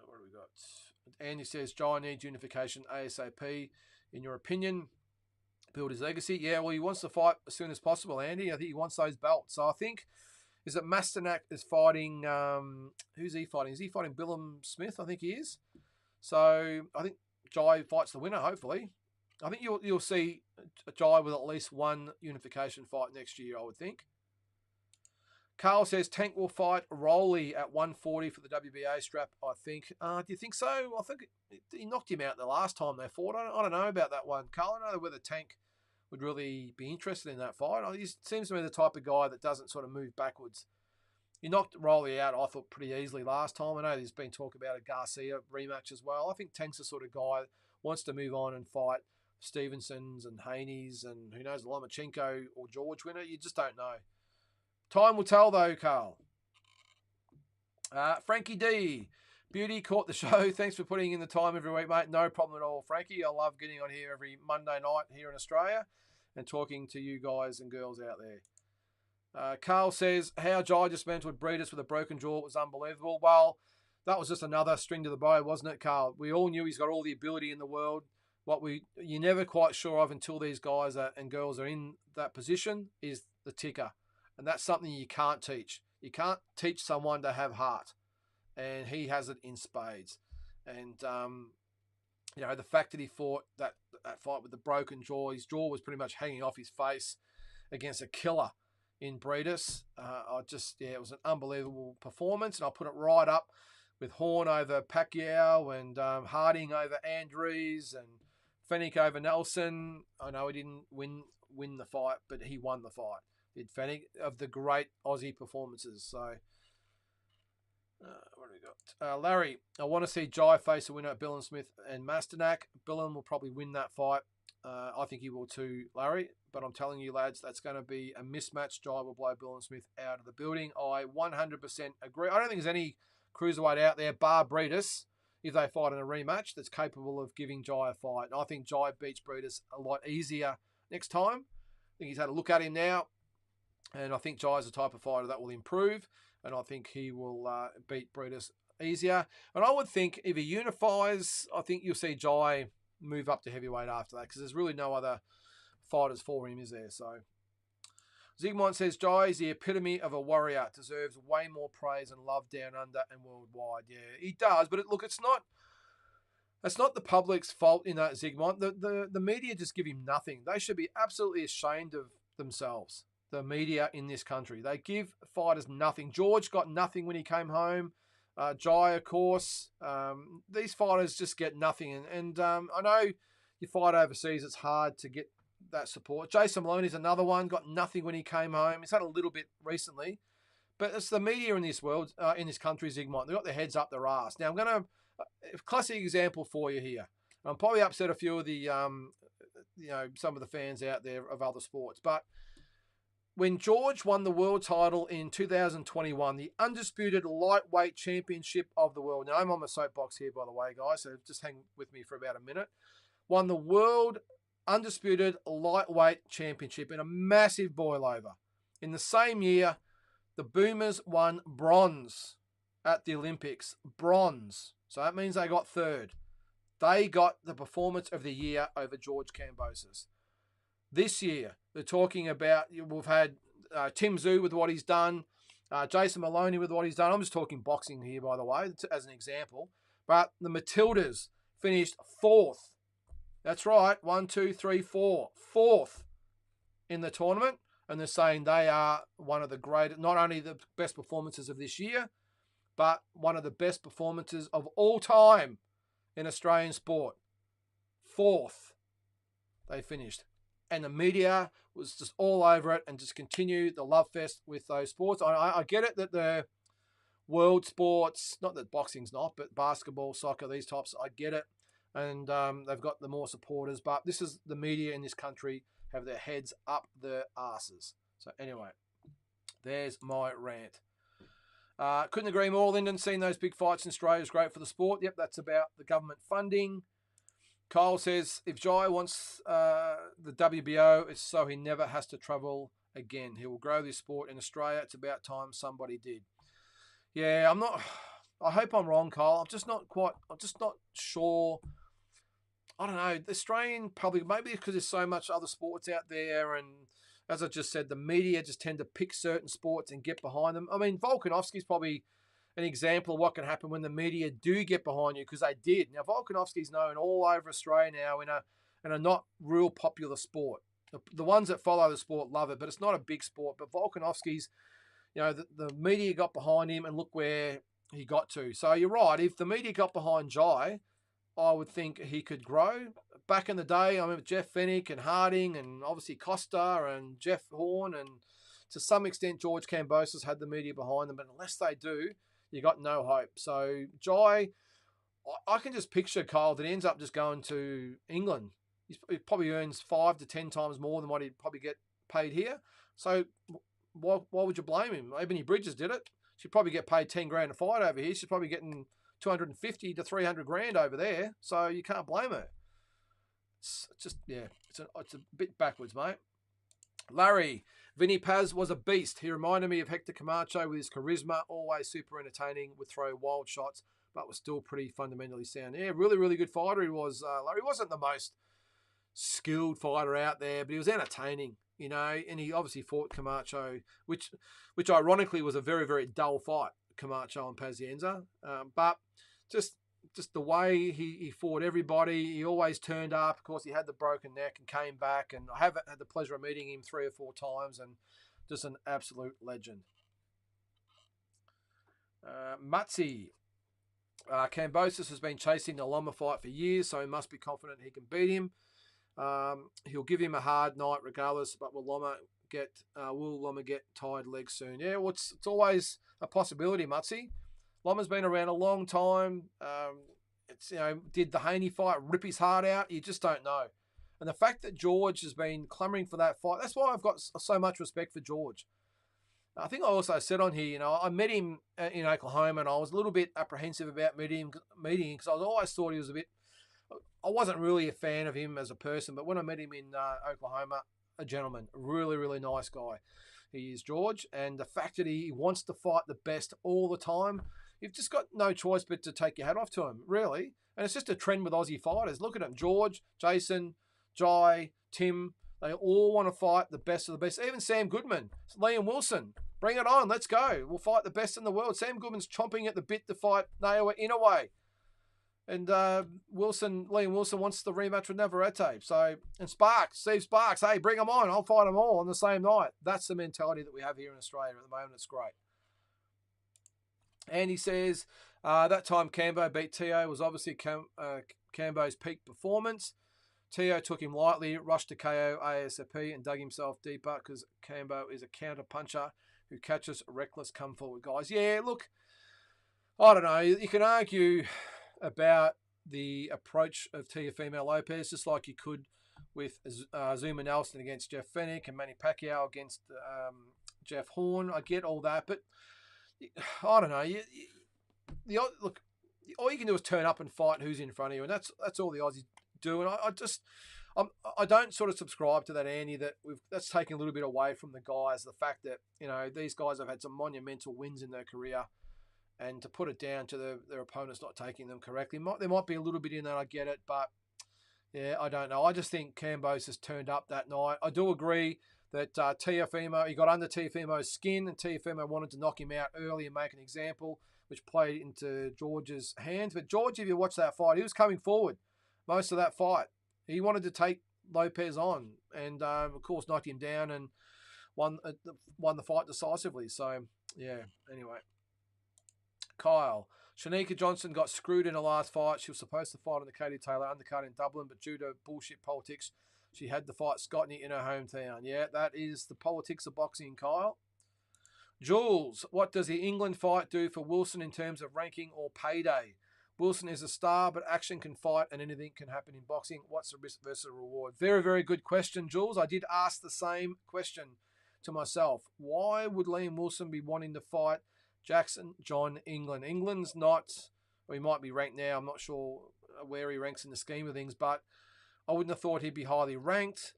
What do we got? Andy says Jai needs unification ASAP. In your opinion, build his legacy. Yeah, well, he wants to fight as soon as possible, Andy. I think he wants those belts. So I think. Is it Masternak is fighting, who's he fighting? Is he fighting Billum Smith? I think he is. So I think Jai fights the winner, hopefully. I think you'll see Jai with at least one unification fight next year, I would think. Carl says Tank will fight Rowley at 140 for the WBA strap, I think. Do you think so? I think he knocked him out the last time they fought. I don't know about that one. Carl, I don't know whether Tank would really be interested in that fight. He seems to be the type of guy that doesn't sort of move backwards. He knocked Rowley out, I thought, pretty easily last time. I know there's been talk about a Garcia rematch as well. I think Tank's the sort of guy that wants to move on and fight Stevensons and Haney's and who knows, Lomachenko or George winner. You just don't know. Time will tell, though, Carl. Frankie D. Beauty caught the show. Thanks for putting in the time every week, mate. No problem at all, Frankie. I love getting on here every Monday night here in Australia and talking to you guys and girls out there. Carl says, how Jai dismantled Breedis with a broken jaw was unbelievable. Well, that was just another string to the bow, wasn't it, Carl? We all knew he's got all the ability in the world. What you're never quite sure of until these guys and girls are in that position is the ticker. And that's something you can't teach. You can't teach someone to have heart. And he has it in spades. And, the fact that he fought that fight with the broken jaw, his jaw was pretty much hanging off his face against a killer in Breedis. It was an unbelievable performance. And I'll put it right up with Horn over Pacquiao and Harding over Andrews and Fennick over Nelson. I know he didn't win the fight, but he won the fight. Did Fennick, of the great Aussie performances. So, what do we got? Larry, I want to see Jai face a winner at Billum Smith and Masternak. Billum will probably win that fight. I think he will too, Larry. But I'm telling you, lads, that's going to be a mismatch. Jai will blow Billum Smith out of the building. I 100% agree. I don't think there's any cruiserweight out there, bar Breedis, if they fight in a rematch, that's capable of giving Jai a fight. And I think Jai beats Breedis a lot easier next time. I think he's had a look at him now. And I think Jai is the type of fighter that will improve. And I think he will beat Breedis easier. And I would think if he unifies, I think you'll see Jai move up to heavyweight after that. Because there's really no other fighters for him, is there? So Zygmunt says Jai is the epitome of a warrior. Deserves way more praise and love down under and worldwide. Yeah, he does. But it's not the public's fault in that, Zygmunt. The media just give him nothing. They should be absolutely ashamed of themselves. The media in this country. They give fighters nothing. George got nothing when he came home. Jai, of course. These fighters just get nothing. And I know you fight overseas, it's hard to get that support. Jason Maloney's another one. Got nothing when he came home. He's had a little bit recently. But it's the media in this world, in this country, Zygmunt. They've got their heads up their ass. Now, I'm going to... classic example for you here. I'm probably upset a few of the, some of the fans out there of other sports. But when George won the world title in 2021, the undisputed lightweight championship of the world. Now, I'm on my soapbox here, by the way, guys, so just hang with me for about a minute. Won the world undisputed lightweight championship in a massive boil-over. In the same year, the Boomers won bronze at the Olympics. Bronze. So that means they got third. They got the performance of the year over George Kambosos. This year, they're talking about, we've had Tim Zhu with what he's done, Jason Maloney with what he's done. I'm just talking boxing here, by the way, as an example. But the Matildas finished fourth. That's right, 1, 2, 3, 4. Fourth in the tournament. And they're saying they are one of the greatest, not only the best performances of this year, but one of the best performances of all time in Australian sport. Fourth, they finished. And the media was just all over it and just continued the love fest with those sports. I get it that the world sports, not that boxing's not, but basketball, soccer, these types, I get it. And they've got the more supporters. But this is the media in this country have their heads up their asses. So anyway, there's my rant. Couldn't agree more. Lynden, seeing those big fights in Australia is great for the sport. Yep, that's about the government funding. Kyle says, if Jai wants the WBO, it's so he never has to travel again. He will grow this sport in Australia. It's about time somebody did. Yeah, I hope I'm wrong, Kyle. I'm just not sure. I don't know. The Australian public, maybe because there's so much other sports out there, and as I just said, the media just tend to pick certain sports and get behind them. I mean, Volkanovski's probably an example of what can happen when the media do get behind you, because they did. Now, Volkanovski's known all over Australia now in a not real popular sport. The ones that follow the sport love it, but it's not a big sport. But Volkanovski's, the media got behind him, and look where he got to. So you're right. If the media got behind Jai, I would think he could grow. Back in the day, I remember Jeff Fennick and Harding and obviously Costa and Jeff Horn, and to some extent George Kambosos had the media behind them, but unless they do, you got no hope. So Jai, I can just picture, Kyle, that he ends up just going to England. He probably earns 5 to 10 times more than what he'd probably get paid here. So why would you blame him? Ebony Bridges did it. She'd probably get paid 10 grand a fight over here. She's probably getting 250 to 300 grand over there. So you can't blame her. It's just, yeah, it's a bit backwards, mate. Larry, Vinny Paz was a beast. He reminded me of Hector Camacho with his charisma, always super entertaining, would throw wild shots, but was still pretty fundamentally sound. Yeah, really, really good fighter he was. Larry wasn't the most skilled fighter out there, but he was entertaining, and he obviously fought Camacho, which ironically was a very, very dull fight, Camacho and Pazienza. But just the way he fought everybody, he always turned up. Of course, he had the broken neck and came back, and I have had the pleasure of meeting him 3 or 4 times, and just an absolute legend. Matzi. Kambosos has been chasing the Loma fight for years, so he must be confident he can beat him. He'll give him a hard night regardless, but will Loma get tired legs soon? Yeah, well, it's always a possibility, Matzi. Loma's been around a long time. Did the Haney fight rip his heart out? You just don't know. And the fact that George has been clamouring for that fight, that's why I've got so much respect for George. I think I also said on here, I met him in Oklahoma, and I was a little bit apprehensive about meeting him because I always thought he was I wasn't really a fan of him as a person, but when I met him in Oklahoma, a gentleman, a really, really nice guy. He is George, and the fact that he wants to fight the best all the time, you've just got no choice but to take your hat off to him, really. And it's just a trend with Aussie fighters. Look at him, George, Jason, Jai, Tim. They all want to fight the best of the best. Even Sam Goodman, Liam Wilson. Bring it on. Let's go. We'll fight the best in the world. Sam Goodman's chomping at the bit to fight Naoya Inoue. And Liam Wilson wants the rematch with Navarrete. So, and Steve Sparks, hey, bring them on. I'll fight them all on the same night. That's the mentality that we have here in Australia at the moment. It's great. And he says, that time Cambo beat Teo was obviously Cambo's peak performance. Teo took him lightly, rushed to KO ASAP and dug himself deeper because Cambo is a counter puncher who catches reckless come forward guys. Yeah, look, I don't know. You can argue about the approach of Teofimo Lopez just like you could with Zuma Nelson against Jeff Fennick and Manny Pacquiao against Jeff Horn. I get all that, but I don't know. Look, all you can do is turn up and fight who's in front of you, and that's all the Aussies do. And I don't sort of subscribe to that, Andy. That's taken a little bit away from the guys. The fact that these guys have had some monumental wins in their career, and to put it down to their opponents not taking them correctly, there might be a little bit in that. I get it, but yeah, I don't know. I just think Cambo's just turned up that night. I do agree that Teofimo, he got under Teofimo's skin, and Teofimo wanted to knock him out early and make an example, which played into George's hands. But George, if you watch that fight, he was coming forward most of that fight. He wanted to take Lopez on, and of course knocked him down and won the fight decisively. So yeah. Anyway, Kyle. Shanika Johnson got screwed in the last fight. She was supposed to fight on the Katie Taylor undercard in Dublin, but due to bullshit politics, she had to fight Scotney in her hometown. Yeah, that is the politics of boxing, Kyle. Jules, what does the England fight do for Wilson in terms of ranking or payday? Wilson is a star, but action can fight and anything can happen in boxing. What's the risk versus reward? Very, very good question, Jules. I did ask the same question to myself. Why would Liam Wilson be wanting to fight Jackson John England? England's not, well, he might be ranked now. I'm not sure where he ranks in the scheme of things, but I wouldn't have thought he'd be highly ranked.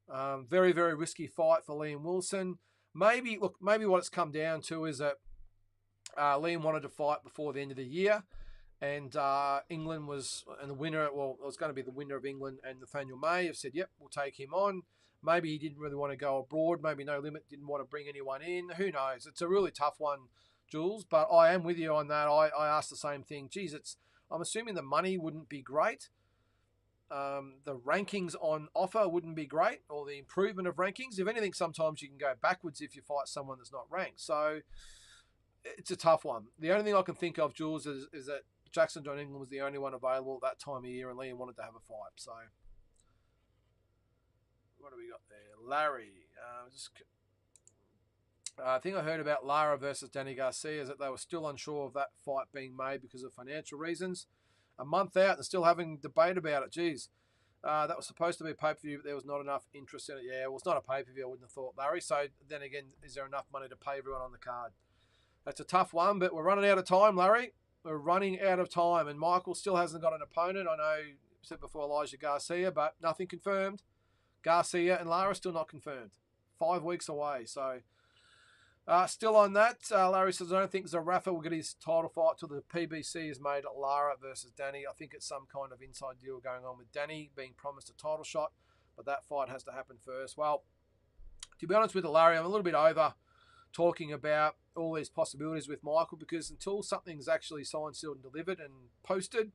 Very, very risky fight for Liam Wilson. Maybe what it's come down to is that Liam wanted to fight before the end of the year, and England was, and the winner, well, it was going to be the winner of England and Nathaniel May have said, yep, we'll take him on. Maybe he didn't really want to go abroad. Maybe No Limit didn't want to bring anyone in. Who knows? It's a really tough one, Jules, but I am with you on that. I asked the same thing. Geez, I'm assuming the money wouldn't be great. The rankings on offer wouldn't be great, or the improvement of rankings. If anything, sometimes you can go backwards if you fight someone that's not ranked. So it's a tough one. The only thing I can think of, Jules, is that Jackson John England was the only one available at that time of year, and Liam wanted to have a fight. So what do we got there? Larry. I think I heard about Lara versus Danny Garcia, is that they were still unsure of that fight being made because of financial reasons. A month out and still having debate about it. Geez. That was supposed to be a pay-per-view, but there was not enough interest in it. Yeah, well, it's not a pay-per-view, I wouldn't have thought, Larry. So then again, is there enough money to pay everyone on the card? That's a tough one, but we're running out of time, Larry. We're running out of time, and Michael still hasn't got an opponent. I know you said before Elijah Garcia, but nothing confirmed. Garcia and Lara still not confirmed. 5 weeks away, so... still on that, Larry says, I don't think Zarafa will get his title fight till the PBC is made at Lara versus Danny. I think it's some kind of inside deal going on with Danny being promised a title shot, but that fight has to happen first. Well, to be honest with you, Larry, I'm a little bit over talking about all these possibilities with Michael, because until something's actually signed, sealed and delivered and posted,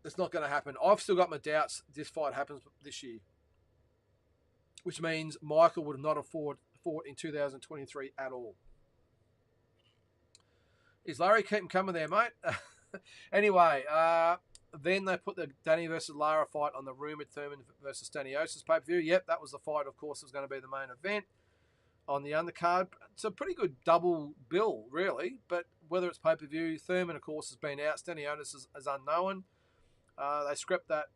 it's not going to happen. I've still got my doubts this fight happens this year, which means Michael would not have fought in 2023 at all. Is Larry keeping coming there, mate? Anyway, then they put the Danny versus Lara fight on the rumoured Thurman versus Staniotis pay-per-view. Yep, that was the fight, of course, was going to be the main event on the undercard. It's a pretty good double bill, really, but whether it's pay-per-view, Thurman, of course, has been out. Staniotis is unknown. They scrapped that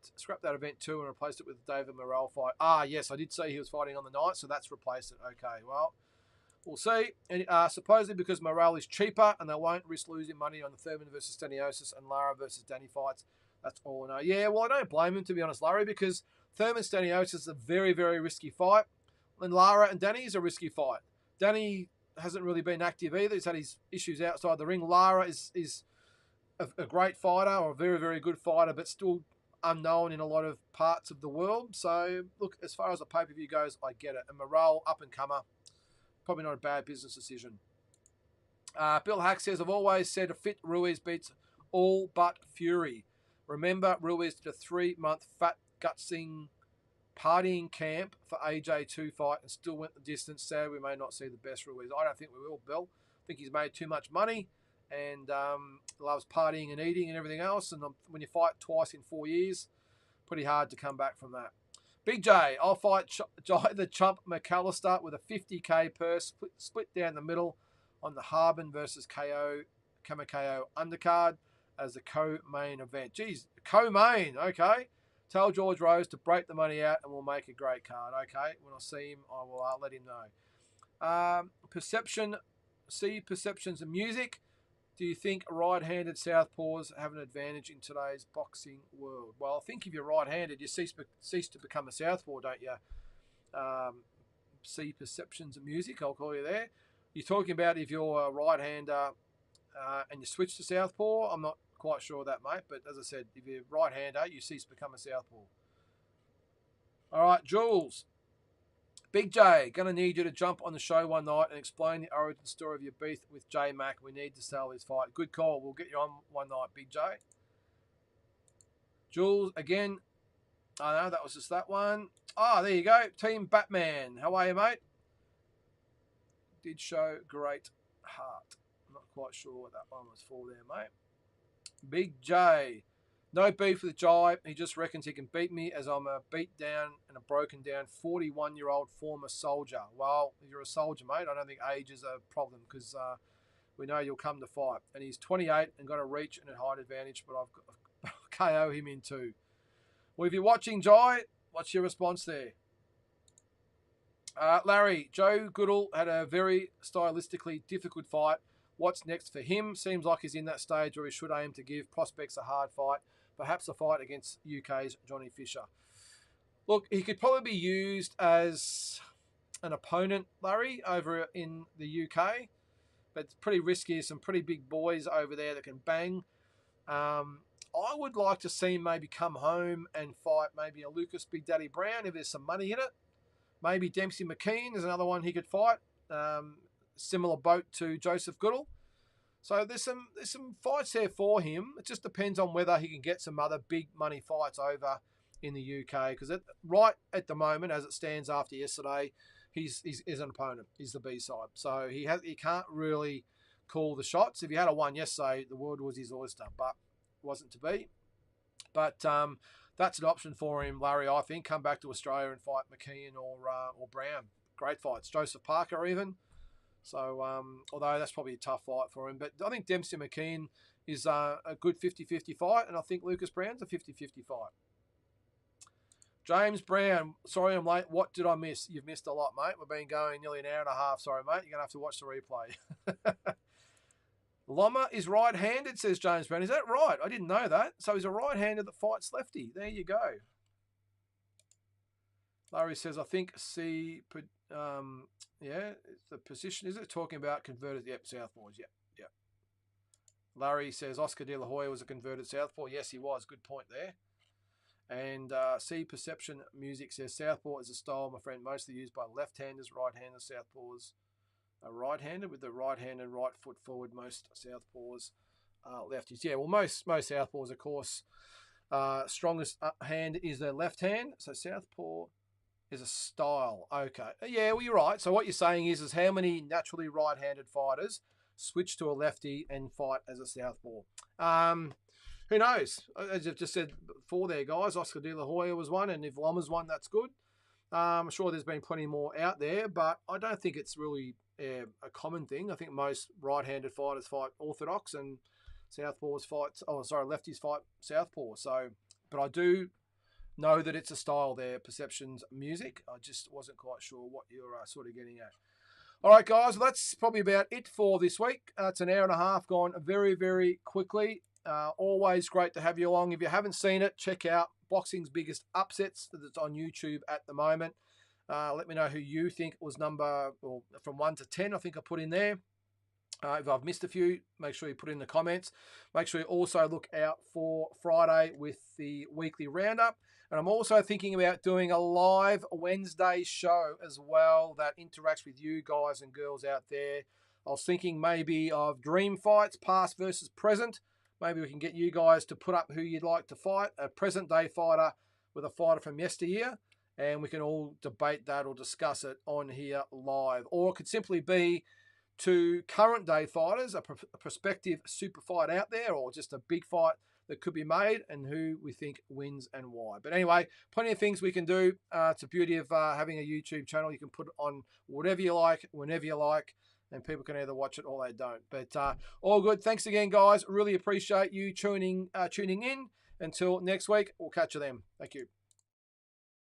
event too and replaced it with the David Morrell fight. Yes, I did say he was fighting on the night, so that's replaced it. Okay, well, we'll see. And supposedly because Morrell is cheaper and they won't risk losing money on the Thurman versus Staniotis and Lara versus Danny fights. That's all I know. Yeah, well, I don't blame him, to be honest, Larry, because Thurman Staniotis is a very, very risky fight. And Lara and Danny is a risky fight. Danny hasn't really been active either. He's had his issues outside the ring. Lara is a great fighter, or a very, very good fighter, but still unknown in a lot of parts of the world. So, look, as far as the pay-per-view goes, I get it. And Morrell, up-and-comer, probably not a bad business decision. Bill Hack says, I've always said a fit Ruiz beats all but Fury. Remember, Ruiz did a 3-month fat gutsing partying camp for AJ2 fight and still went the distance. Sad we may not see the best Ruiz. I don't think we will, Bill. I think he's made too much money and loves partying and eating and everything else. And when you fight twice in 4 years, Pretty hard to come back from that. Big J, I'll fight Jai the Chump McAllister with a 50k purse, split down the middle on the Harbin versus Kamikayo undercard as the co-main event. Geez, co-main, okay. Tell George Rose to break the money out and we'll make a great card, okay. When I see him, I will let him know. Perceptions and music. Do you think right-handed southpaws have an advantage in today's boxing world? Well, I think if you're right-handed, you cease to become a southpaw, don't you? See perceptions and music, I'll call you there. You're talking about if you're a right-hander and you switch to southpaw. I'm not quite sure of that, mate. But as I said, if you're right-hander, you cease to become a southpaw. All right, Jules. Big J, going to need you to jump on the show one night and explain the origin story of your beef with J Mac. We need to sell this fight. Good call. We'll get you on one night, Big J. Jules, again. I know, that was just that one. Ah, there you go. Team Batman. How are you, mate? Did show great heart. I'm not quite sure what that one was for there, mate. Big J. No beef with Jai. He just reckons he can beat me as I'm a beat down and a broken down 41-year-old former soldier. Well, if you're a soldier, mate, I don't think age is a problem because we know you'll come to fight. And he's 28 and got a reach and a height advantage, but I've KO him in two. Well, if you're watching, Jai, what's your response there? Larry, Joe Goodall had a very stylistically difficult fight. What's next for him? Seems like he's in that stage where he should aim to give prospects a hard fight. Perhaps a fight against UK's Johnny Fisher. Look, he could probably be used as an opponent, Larry, over in the UK. But it's pretty risky. There's some pretty big boys over there that can bang. I would like to see him maybe come home and fight maybe a Lucas Big Daddy Brown if there's some money in it. Maybe Dempsey McKean is another one he could fight. Similar boat to Joseph Goodall. So there's some fights there for him. It just depends on whether he can get some other big money fights over in the UK. Because right at the moment, as it stands after yesterday, he's an opponent. He's the B-side. So he can't really call the shots. If he had a one yesterday, the world was his oyster, but it wasn't to be. But that's an option for him, Larry. I think come back to Australia and fight McKean or Brown. Great fights. Joseph Parker even. So, although that's probably a tough fight for him. But I think Dempsey McKean is a good 50-50 fight, and I think Lucas Brown's a 50-50 fight. James Brown, sorry I'm late. What did I miss? You've missed a lot, mate. We've been going nearly an hour and a half. Sorry, mate. You're going to have to watch the replay. Loma is right-handed, says James Brown. Is that right? I didn't know that. So he's a right-hander that fights lefty. There you go. Larry says, I think yeah, the position, is it talking about converted? Yep, southpaws. Yep. Larry says Oscar De La Hoya was a converted southpaw. Yes, he was. Good point there. And C Perception Music says southpaw is a style, my friend, mostly used by left-handers, right-handers, southpaws are right-handed with the right hand and right foot forward. Most southpaws are lefties. Yeah, well, most southpaws, of course, strongest hand is their left hand. So southpaw is a style. Okay. Yeah, well, you're right. So what you're saying is how many naturally right-handed fighters switch to a lefty and fight as a southpaw? Who knows? As I've just said before there, guys, Oscar De La Hoya was one, and if Loma's one, that's good. I'm sure there's been plenty more out there, but I don't think it's really a common thing. I think most right-handed fighters fight orthodox and lefties fight southpaw. So, but I do know that it's a style there, Perceptions Music. I just wasn't quite sure what you're sort of getting at. All right, guys, well, that's probably about it for this week. It's an hour and a half gone very, very quickly. Always great to have you along. If you haven't seen it, check out Boxing's Biggest Upsets that's on YouTube at the moment. Let me know who you think was from 1 to 10, I think I put in there. If I've missed a few, make sure you put in the comments. Make sure you also look out for Friday with the weekly roundup. And I'm also thinking about doing a live Wednesday show as well that interacts with you guys and girls out there. I was thinking maybe of dream fights, past versus present. Maybe we can get you guys to put up who you'd like to fight, a present-day fighter with a fighter from yesteryear, and we can all debate that or discuss it on here live. Or it could simply be two current-day fighters, a prospective super fight out there, or just a big fight that could be made and who we think wins and why. But anyway, plenty of things we can do. It's the beauty of having a YouTube channel. You can put it on whatever you like, whenever you like, and people can either watch it or they don't. But all good. Thanks again, guys. Really appreciate you tuning in. Until next week, we'll catch you then. Thank you.